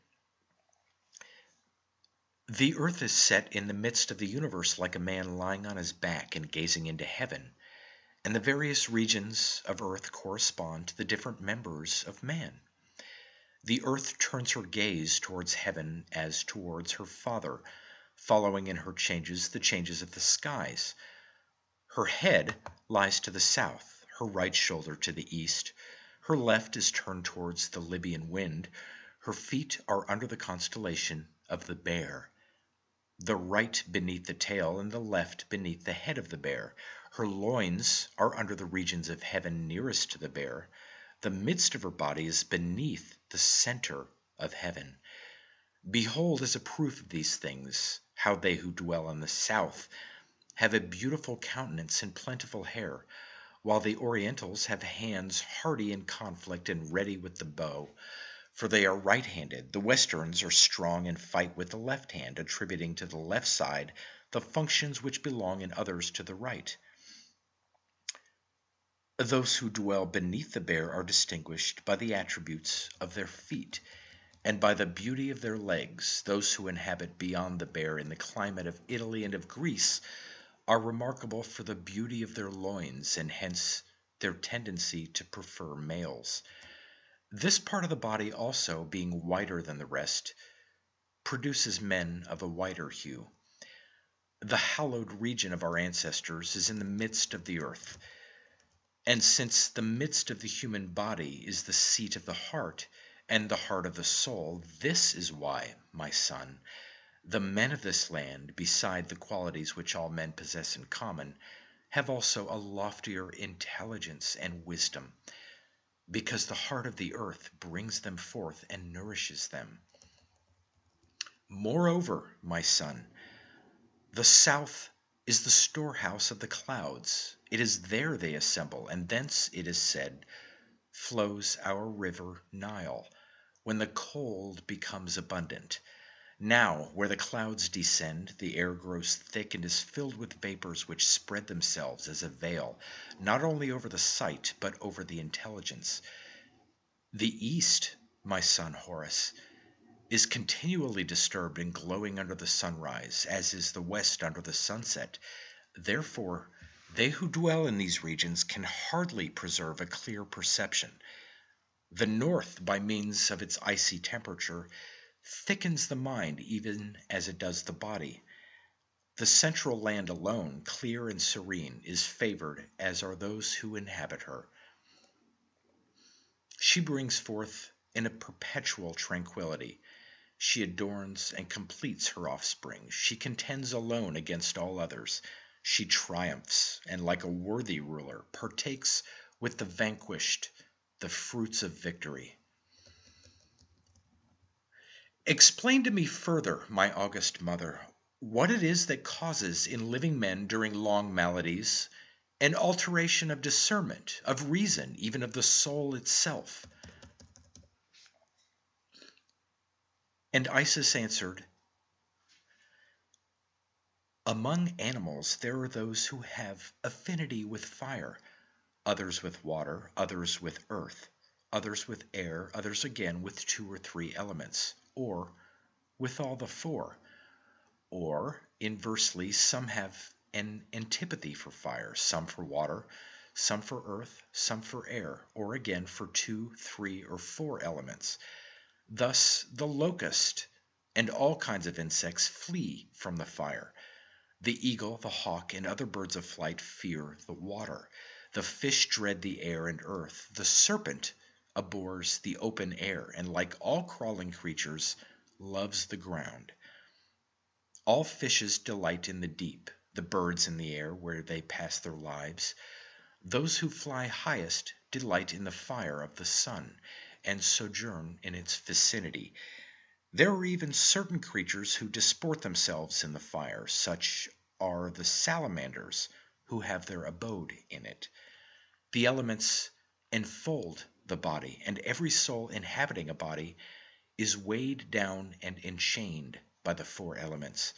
The earth is set in the midst of the universe like a man lying on his back and gazing into heaven, and the various regions of earth correspond to the different members of man. The earth turns her gaze towards heaven as towards her father, following in her changes the changes of the skies. Her head lies to the south, her right shoulder to the east, her left is turned towards the Libyan wind, her feet are under the constellation of the Bear, the right beneath the tail and the left beneath the head of the Bear. Her loins are under the regions of heaven nearest to the Bear. The midst of her body is beneath the center of heaven. Behold, as a proof of these things, how they who dwell in the south have a beautiful countenance and plentiful hair, while the Orientals have hands hardy in conflict and ready with the bow, for they are right-handed. The Westerns are strong and fight with the left hand, attributing to the left side the functions which belong in others to the right. Those who dwell beneath the Bear are distinguished by the attributes of their feet and by the beauty of their legs. Those who inhabit beyond the Bear in the climate of Italy and of Greece are remarkable for the beauty of their loins, and hence their tendency to prefer males. This part of the body also, being whiter than the rest, produces men of a whiter hue. The hallowed region of our ancestors is in the midst of the earth. And since the midst of the human body is the seat of the heart, and the heart of the soul, this is why, my son, the men of this land, beside the qualities which all men possess in common, have also a loftier intelligence and wisdom, because the heart of the earth brings them forth and nourishes them. Moreover, my son, the south is the storehouse of the clouds, It is there they assemble, and thence, it is said, flows our river Nile, when the cold becomes abundant. Now, where the clouds descend, the air grows thick and is filled with vapors which spread themselves as a veil, not only over the sight, but over the intelligence. The east, my son Horus, is continually disturbed and glowing under the sunrise, as is the west under the sunset. Therefore, they who dwell in these regions can hardly preserve a clear perception. The north, by means of its icy temperature, thickens the mind even as it does the body. The central land alone, clear and serene, is favored, as are those who inhabit her. She brings forth in a perpetual tranquillity. She adorns and completes her offspring. She contends alone against all others. She triumphs, and like a worthy ruler, partakes with the vanquished the fruits of victory. Explain to me further, my august mother, what it is that causes in living men during long maladies an alteration of discernment, of reason, even of the soul itself. And Isis answered, among animals there are those who have affinity with fire, others with water, others with earth, others with air, others again with 2 or 3 elements, or with all the 4. Or, inversely, some have an antipathy for fire, some for water, some for earth, some for air, or again for 2, 3, or 4 elements. Thus the locust and all kinds of insects flee from the fire. The eagle, the hawk, and other birds of flight fear the water. The fish dread the air and earth. The serpent abhors the open air, and like all crawling creatures, loves the ground. All fishes delight in the deep, the birds in the air where they pass their lives. Those who fly highest delight in the fire of the sun, and sojourn in its vicinity. There are even certain creatures who disport themselves in the fire. Such are the salamanders, who have their abode in it. The elements enfold the body, and every soul inhabiting a body is weighed down and enchained by the 4 elements.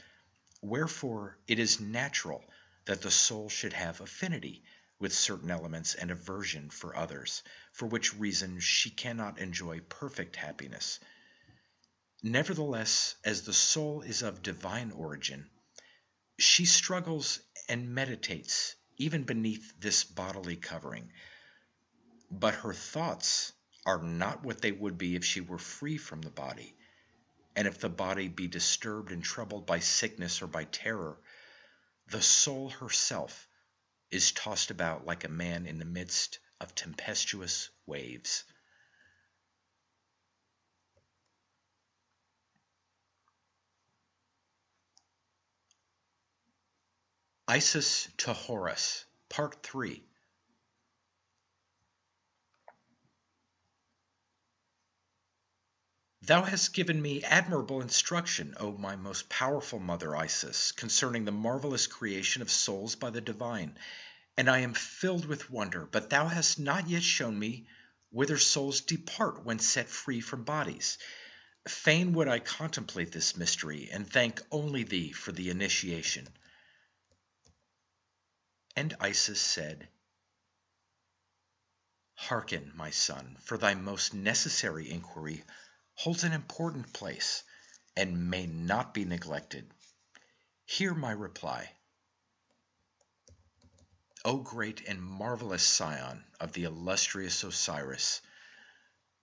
Wherefore it is natural that the soul should have affinity with certain elements and aversion for others, for which reason she cannot enjoy perfect happiness. Nevertheless, as the soul is of divine origin, she struggles and meditates even beneath this bodily covering. But her thoughts are not what they would be if she were free from the body. And if the body be disturbed and troubled by sickness or by terror, the soul herself is tossed about like a man in the midst of tempestuous waves. Isis to Horus, Part 3. Thou hast given me admirable instruction, O my most powerful mother Isis, concerning the marvelous creation of souls by the divine, and I am filled with wonder, but thou hast not yet shown me whither souls depart when set free from bodies. Fain would I contemplate this mystery, and thank only thee for the initiation. And Isis said, Hearken, my son, for thy most necessary inquiry holds an important place, and may not be neglected. Hear my reply. O great and marvelous scion of the illustrious Osiris,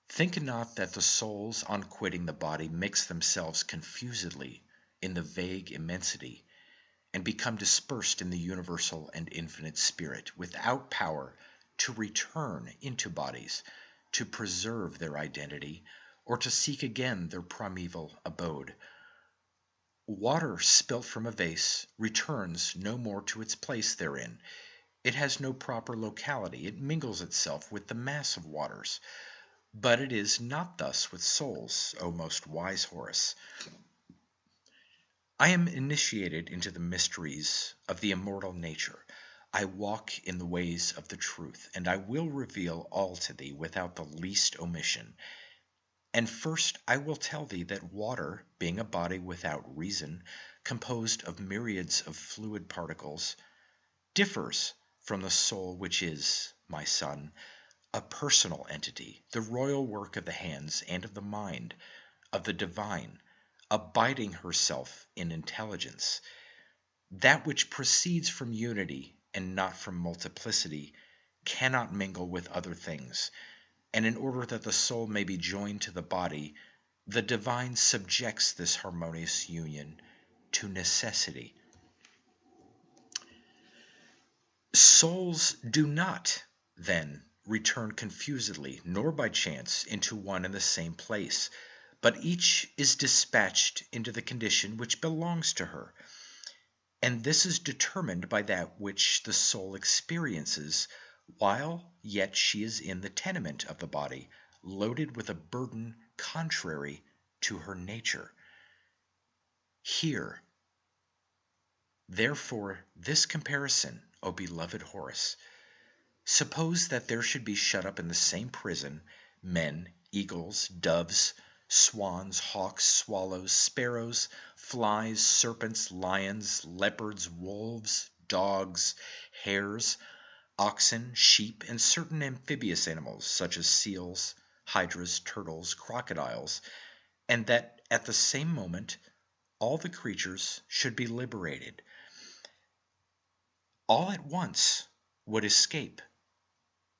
think not that the souls on quitting the body mix themselves confusedly in the vague immensity, and become dispersed in the universal and infinite spirit, without power to return into bodies, to preserve their identity, or to seek again their primeval abode. Water spilt from a vase returns no more to its place therein. It has no proper locality. It mingles itself with the mass of waters. But it is not thus with souls, O most wise Horus. I am initiated into the mysteries of the immortal nature. I walk in the ways of the truth, and I will reveal all to thee without the least omission. And first I will tell thee that water, being a body without reason, composed of myriads of fluid particles, differs from the soul, which is, my son, a personal entity, the royal work of the hands and of the mind, of the divine, abiding herself in intelligence. That which proceeds from unity and not from multiplicity cannot mingle with other things, and in order that the soul may be joined to the body, the divine subjects this harmonious union to necessity. Souls do not, then, return confusedly, nor by chance, into one and the same place, but each is dispatched into the condition which belongs to her. And this is determined by that which the soul experiences while yet she is in the tenement of the body, loaded with a burden contrary to her nature. Here, therefore, this comparison, O beloved Horace. Suppose that there should be shut up in the same prison men, eagles, doves, swans, hawks, swallows, sparrows, flies, serpents, lions, leopards, wolves, dogs, hares, oxen, sheep, and certain amphibious animals such as seals, hydras, turtles, crocodiles, and that at the same moment all the creatures should be liberated. All at once would escape.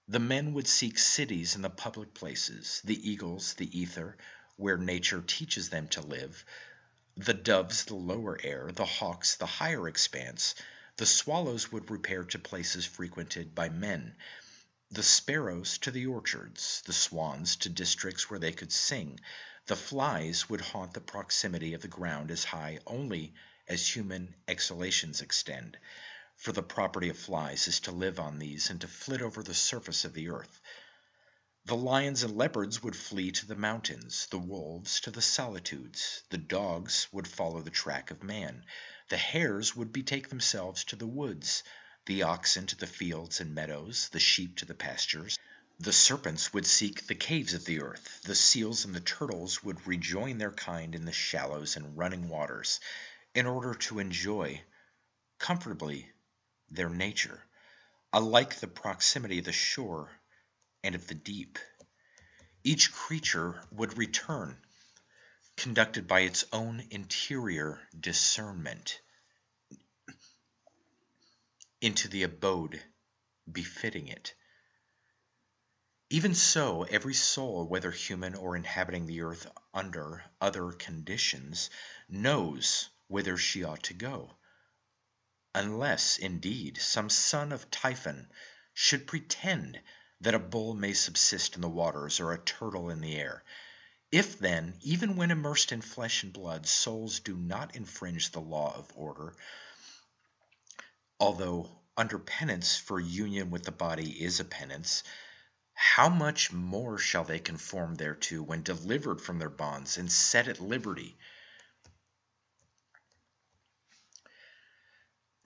The men would seek cities in the public places, the eagles the ether, where nature teaches them to live, the doves the lower air, the hawks the higher expanse, the swallows would repair to places frequented by men, the sparrows to the orchards, the swans to districts where they could sing, the flies would haunt the proximity of the ground as high only as human exhalations extend. For the property of flies is to live on these and to flit over the surface of the earth. The lions and leopards would flee to the mountains, the wolves to the solitudes, the dogs would follow the track of man, the hares would betake themselves to the woods, the oxen to the fields and meadows, the sheep to the pastures, the serpents would seek the caves of the earth, the seals and the turtles would rejoin their kind in the shallows and running waters, in order to enjoy comfortably their nature, alike the proximity of the shore and of the deep. Each creature would return, conducted by its own interior discernment, into the abode befitting it. Even so, every soul, whether human or inhabiting the earth under other conditions, knows whither she ought to go. Unless, indeed, some son of Typhon should pretend that a bull may subsist in the waters or a turtle in the air. If then, even when immersed in flesh and blood, souls do not infringe the law of order, although under penance, for union with the body is a penance, how much more shall they conform thereto when delivered from their bonds and set at liberty?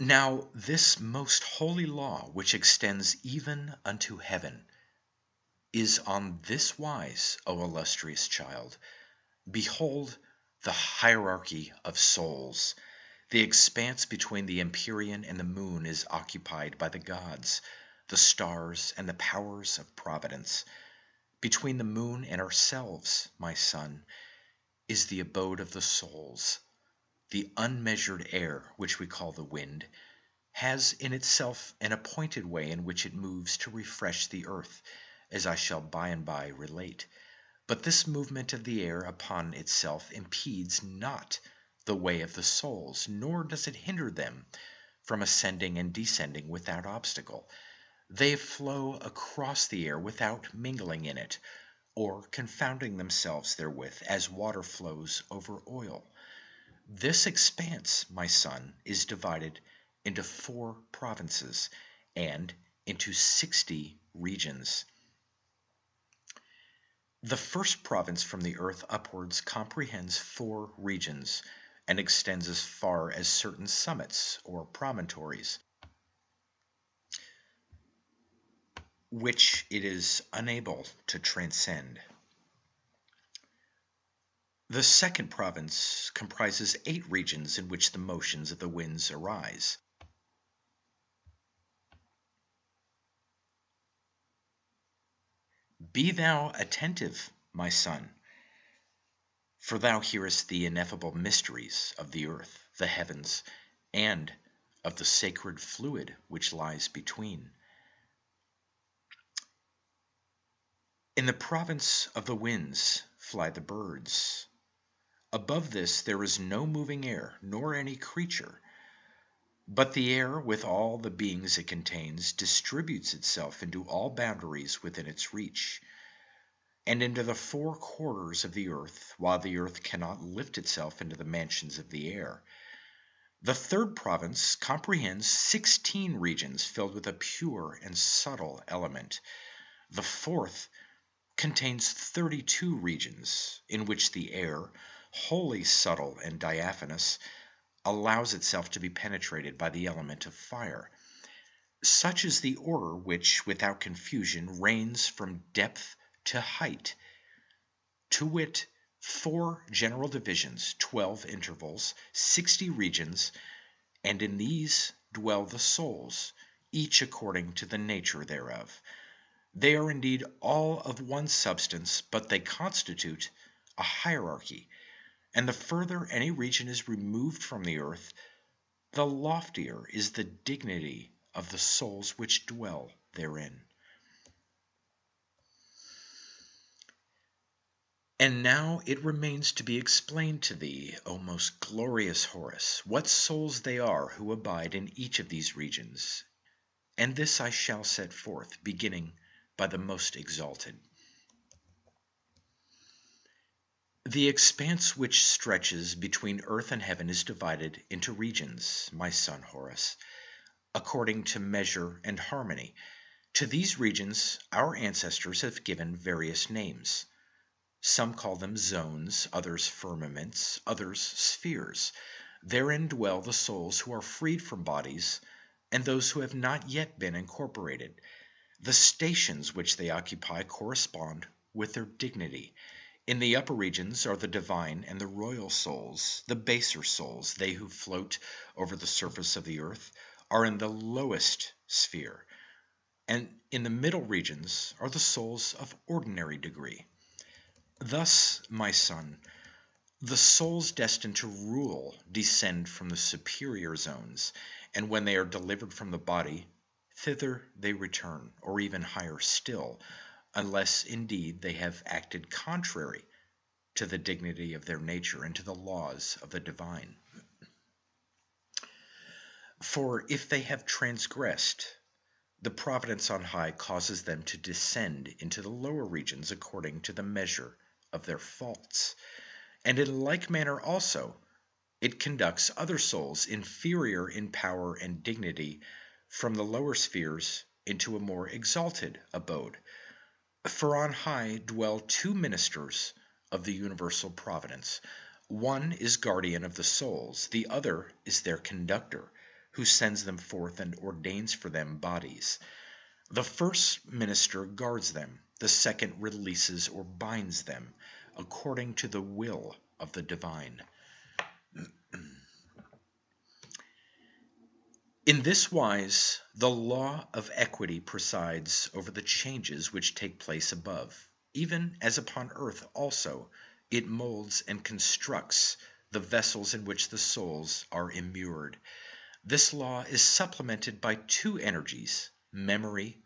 Now this most holy law, which extends even unto heaven, is on this wise, O illustrious child. Behold the hierarchy of souls. The expanse between the empyrean and the moon is occupied by the gods, the stars, and the powers of providence. Between the moon and ourselves, my son, is the abode of the souls. The unmeasured air, which we call the wind, has in itself an appointed way in which it moves to refresh the earth, as I shall by and by relate. But this movement of the air upon itself impedes not the way of the souls, nor does it hinder them from ascending and descending without obstacle. They flow across the air without mingling in it, or confounding themselves therewith, as water flows over oil. This expanse, my son, is divided into 4 provinces and into 60 regions. The first province from the earth upwards comprehends 4 regions and extends as far as certain summits or promontories. which it is unable to transcend. The second province comprises 8 regions in which the motions of the winds arise. Be thou attentive, my son, for thou hearest the ineffable mysteries of the earth, the heavens, and of the sacred fluid which lies between. In the province of the winds fly the birds. Above this there is no moving air, nor any creature. But the air, with all the beings it contains, distributes itself into all boundaries within its reach, and into the 4 quarters of the earth, while the earth cannot lift itself into the mansions of the air. The third province comprehends 16 regions filled with a pure and subtle element. The fourth contains 32 regions in which the air, wholly subtle and diaphanous, allows itself to be penetrated by the element of fire. Such is the order which, without confusion, reigns from depth to height, to wit, 4 general divisions, 12 intervals, 60 regions, and in these dwell the souls, each according to the nature thereof. They are indeed all of one substance, but they constitute a hierarchy, and the further any region is removed from the earth, the loftier is the dignity of the souls which dwell therein. And now it remains to be explained to thee, O most glorious Horus, what souls they are who abide in each of these regions. And this I shall set forth, beginning by the most exalted. The expanse which stretches between earth and heaven is divided into regions, my son Horus, according to measure and harmony. To these regions our ancestors have given various names. Some call them zones, others firmaments, others spheres. Therein dwell the souls who are freed from bodies, and those who have not yet been incorporated. The stations which they occupy correspond with their dignity. In the upper regions are the divine and the royal souls. The baser souls, they who float over the surface of the earth, are in the lowest sphere. And in the middle regions are the souls of ordinary degree. Thus, my son, the souls destined to rule descend from the superior zones, and when they are delivered from the body, thither they return, or even higher still, unless indeed they have acted contrary to the dignity of their nature and to the laws of the divine. For if they have transgressed, the providence on high causes them to descend into the lower regions according to the measure of their faults. And in like manner also, it conducts other souls inferior in power and dignity from the lower spheres into a more exalted abode. For on high dwell 2 ministers of the universal providence. One is guardian of the souls, the other is their conductor, who sends them forth and ordains for them bodies. The first minister guards them, the second releases or binds them, according to the will of the divine. In this wise, the law of equity presides over the changes which take place above, even as upon earth also it molds and constructs the vessels in which the souls are immured. This law is supplemented by 2 energies, memory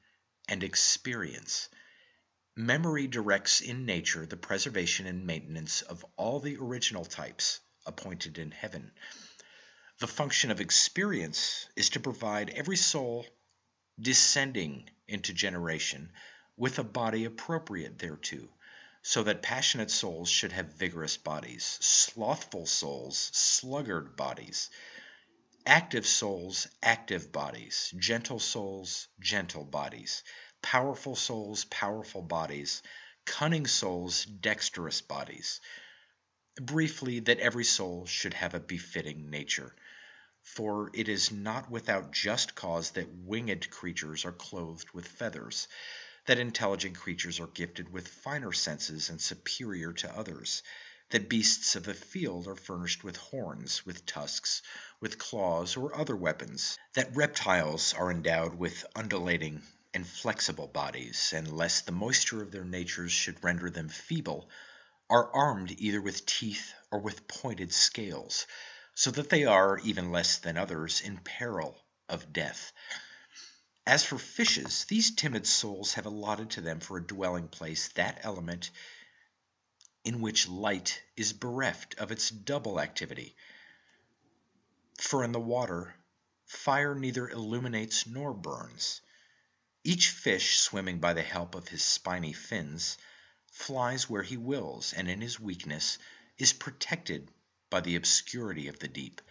and experience. Memory directs in nature the preservation and maintenance of all the original types appointed in heaven. The function of experience is to provide every soul descending into generation with a body appropriate thereto, so that passionate souls should have vigorous bodies, slothful souls sluggard bodies, active souls active bodies, gentle souls gentle bodies, powerful souls powerful bodies, cunning souls dexterous bodies. Briefly, that every soul should have a befitting nature. For it is not without just cause that winged creatures are clothed with feathers, that intelligent creatures are gifted with finer senses and superior to others, that beasts of the field are furnished with horns, with tusks, with claws, or other weapons, that reptiles are endowed with undulating and flexible bodies, and lest the moisture of their natures should render them feeble, are armed either with teeth or with pointed scales, so that they are, even less than others, in peril of death. As for fishes, these timid souls have allotted to them for a dwelling place that element in which light is bereft of its double activity. For in the water, fire neither illuminates nor burns. Each fish, swimming by the help of his spiny fins, flies where he wills, and in his weakness is protected by the obscurity of the deep.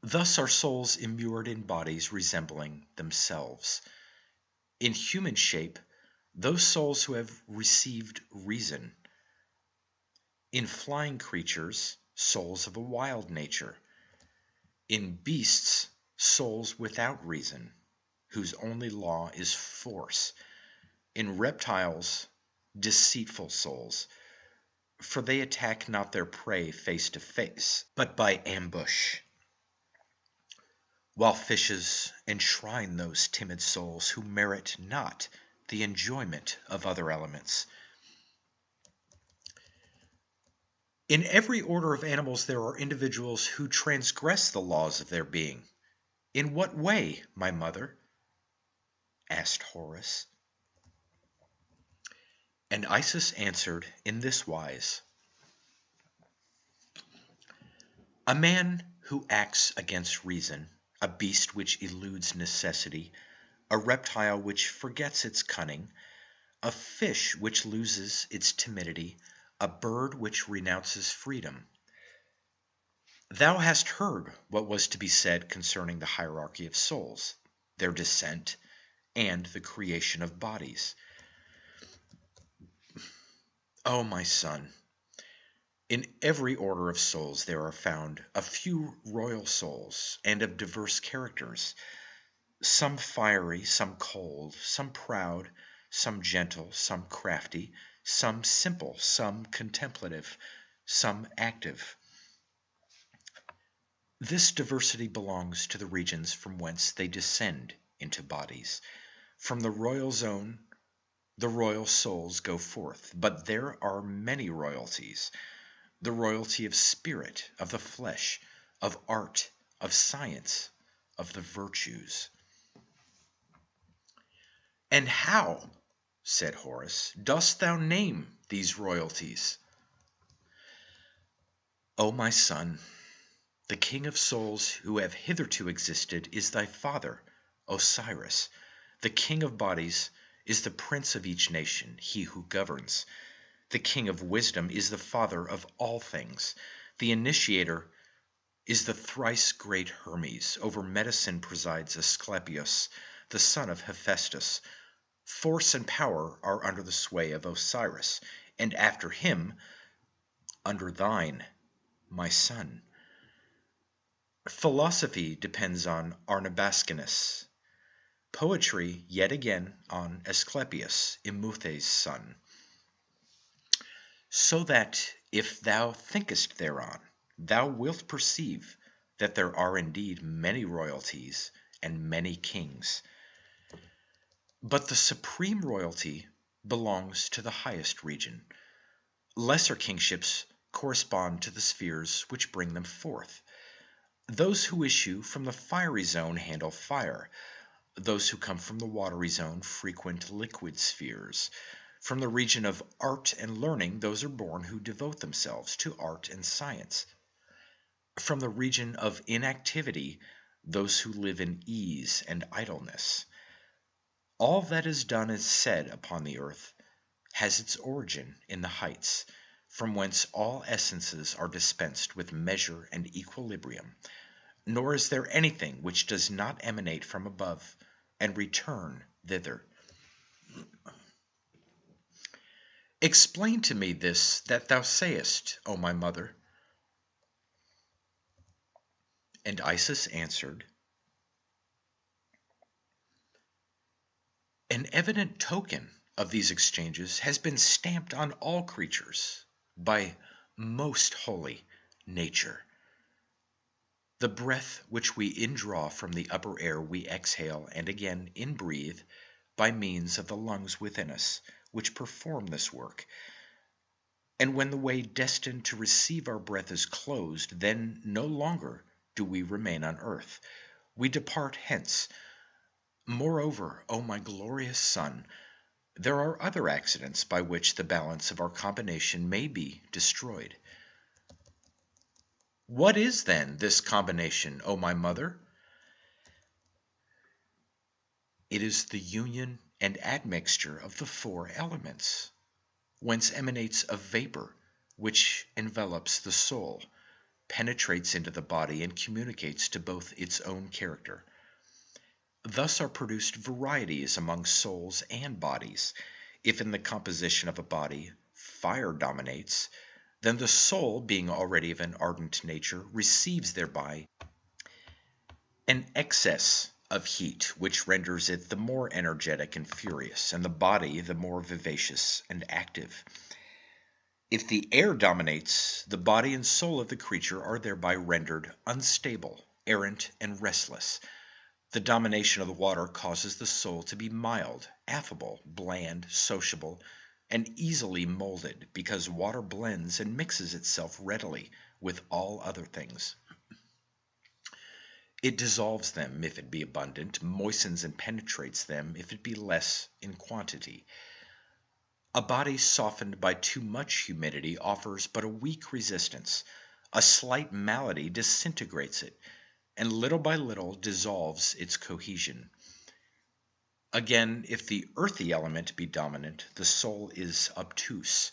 Thus are souls immured in bodies resembling themselves. In human shape, those souls who have received reason. In flying creatures, souls of a wild nature. In beasts, souls without reason, whose only law is force. In reptiles, deceitful souls, for they attack not their prey face to face, but by ambush. While fishes enshrine those timid souls who merit not the enjoyment of other elements. In every order of animals there are individuals who transgress the laws of their being. In what way, my mother? Asked Horus. And Isis answered in this wise. A man who acts against reason, a beast which eludes necessity, a reptile which forgets its cunning, a fish which loses its timidity, a bird which renounces freedom. Thou hast heard what was to be said concerning the hierarchy of souls, their descent, and the creation of bodies. O my son, in every order of souls there are found a few royal souls, and of diverse characters, some fiery, some cold, some proud, some gentle, some crafty, some simple, some contemplative, some active. This diversity belongs to the regions from whence they descend into bodies. From the royal zone, the royal souls go forth, but there are many royalties. The royalty of spirit, of the flesh, of art, of science, of the virtues. And how, said Horus, dost thou name these royalties? O my son, the king of souls who have hitherto existed is thy father, Osiris. The king of bodies is the prince of each nation, he who governs. The king of wisdom is the father of all things. The initiator is the thrice great Hermes. Over medicine presides Asclepius, the son of Hephaestus. Force and power are under the sway of Osiris, and after him, under thine, my son. Philosophy depends on Arnabascanus. Poetry, yet again, on Asclepius, Imhotet's son. So that, if thou thinkest thereon, thou wilt perceive that there are indeed many royalties and many kings. But the supreme royalty belongs to the highest region. Lesser kingships correspond to the spheres which bring them forth. Those who issue from the fiery zone handle fire. Those who come from the watery zone frequent liquid spheres. From the region of art and learning, those are born who devote themselves to art and science. From the region of inactivity, those who live in ease and idleness. All that is done and said upon the earth has its origin in the heights, from whence all essences are dispensed with measure and equilibrium, nor is there anything which does not emanate from above and return thither. Explain to me this that thou sayest, O my mother. And Isis answered, "An evident token of these exchanges has been stamped on all creatures by most holy nature. The breath which we indraw from the upper air we exhale and again inbreathe by means of the lungs within us, which perform this work. And when the way destined to receive our breath is closed, then no longer do we remain on earth. We depart hence. Moreover, O my glorious son, there are other accidents by which the balance of our combination may be destroyed." "What is then this combination, O my mother?" "It is the union and admixture of the four elements, whence emanates a vapor which envelops the soul, penetrates into the body, and communicates to both its own character. Thus are produced varieties among souls and bodies. If in the composition of a body fire dominates, then the soul, being already of an ardent nature, receives thereby an excess of heat, which renders it the more energetic and furious, and the body the more vivacious and active. If the air dominates, the body and soul of the creature are thereby rendered unstable, errant, and restless. The domination of the water causes the soul to be mild, affable, bland, sociable, and easily molded, because water blends and mixes itself readily with all other things. It dissolves them if it be abundant, moistens and penetrates them if it be less in quantity. A body softened by too much humidity offers but a weak resistance. A slight malady disintegrates it, and little by little dissolves its cohesion. Again, if the earthy element be dominant, the soul is obtuse,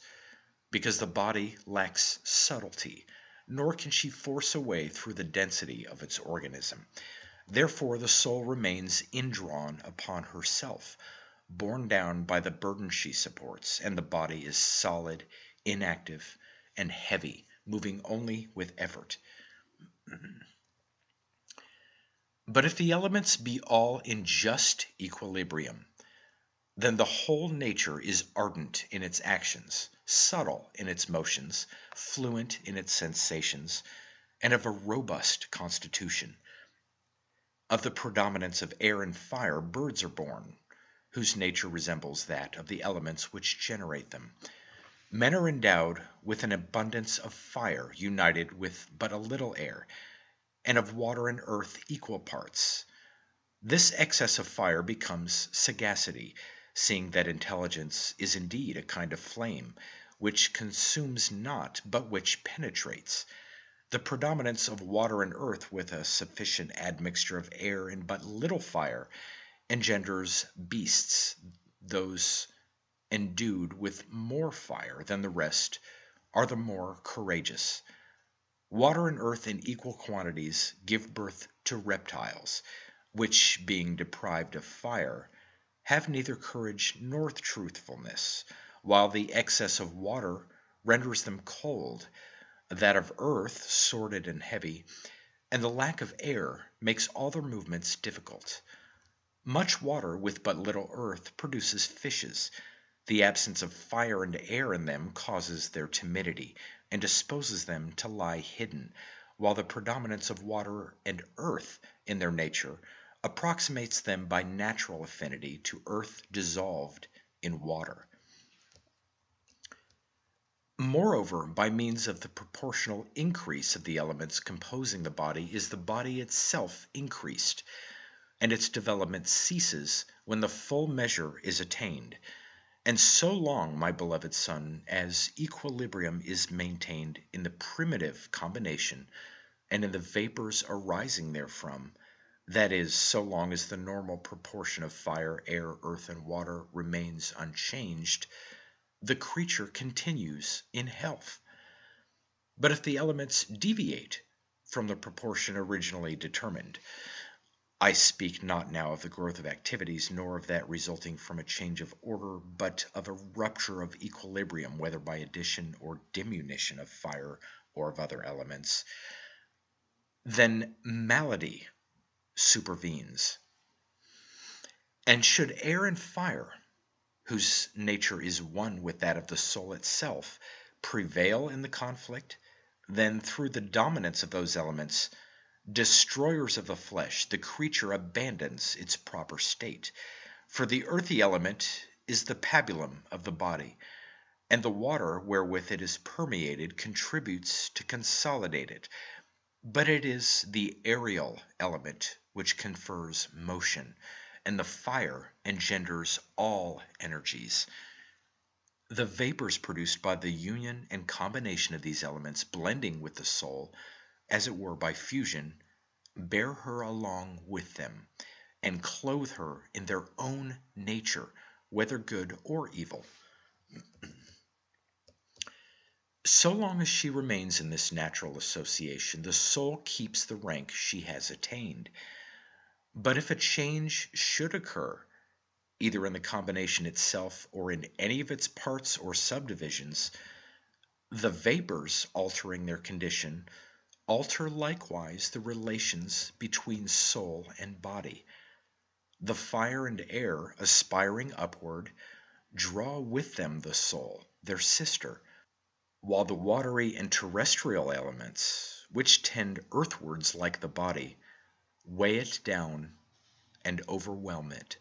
because the body lacks subtlety, nor can she force a way through the density of its organism. Therefore the soul remains indrawn upon herself, borne down by the burden she supports, and the body is solid, inactive, and heavy, moving only with effort. But if the elements be all in just equilibrium, then the whole nature is ardent in its actions, subtle in its motions, fluent in its sensations, and of a robust constitution. Of the predominance of air and fire, birds are born, whose nature resembles that of the elements which generate them. Men are endowed with an abundance of fire, united with but a little air, and of water and earth equal parts. This excess of fire becomes sagacity, seeing that intelligence is indeed a kind of flame, which consumes not, but which penetrates. The predominance of water and earth with a sufficient admixture of air and but little fire engenders beasts. Those endued with more fire than the rest are the more courageous. Water and earth in equal quantities give birth to reptiles, which, being deprived of fire, have neither courage nor truthfulness, while the excess of water renders them cold, that of earth sordid and heavy, and the lack of air makes all their movements difficult. Much water with but little earth produces fishes. The absence of fire and air in them causes their timidity, and disposes them to lie hidden, while the predominance of water and earth in their nature approximates them by natural affinity to earth dissolved in water. Moreover, by means of the proportional increase of the elements composing the body is the body itself increased, and its development ceases when the full measure is attained. And so long, my beloved son, as equilibrium is maintained in the primitive combination and in the vapors arising therefrom, that is, so long as the normal proportion of fire, air, earth, and water remains unchanged, the creature continues in health. But if the elements deviate from the proportion originally determined, I speak not now of the growth of activities, nor of that resulting from a change of order, but of a rupture of equilibrium, whether by addition or diminution of fire or of other elements. then malady supervenes. And should air and fire, whose nature is one with that of the soul itself, prevail in the conflict, then through the dominance of those elements, destroyers of the flesh, the creature abandons its proper state. For the earthy element is the pabulum of the body, and the water wherewith it is permeated contributes to consolidate it. But it is the aerial element which confers motion, and the fire engenders all energies. The vapors produced by the union and combination of these elements blending with the soul, as it were by fusion, bear her along with them, and clothe her in their own nature, whether good or evil. So long as she remains in this natural association, the soul keeps the rank she has attained. But if a change should occur, either in the combination itself or in any of its parts or subdivisions, the vapors altering their condition alter likewise the relations between soul and body. The fire and air, aspiring upward, draw with them the soul, their sister, while the watery and terrestrial elements, which tend earthwards like the body, weigh it down and overwhelm it.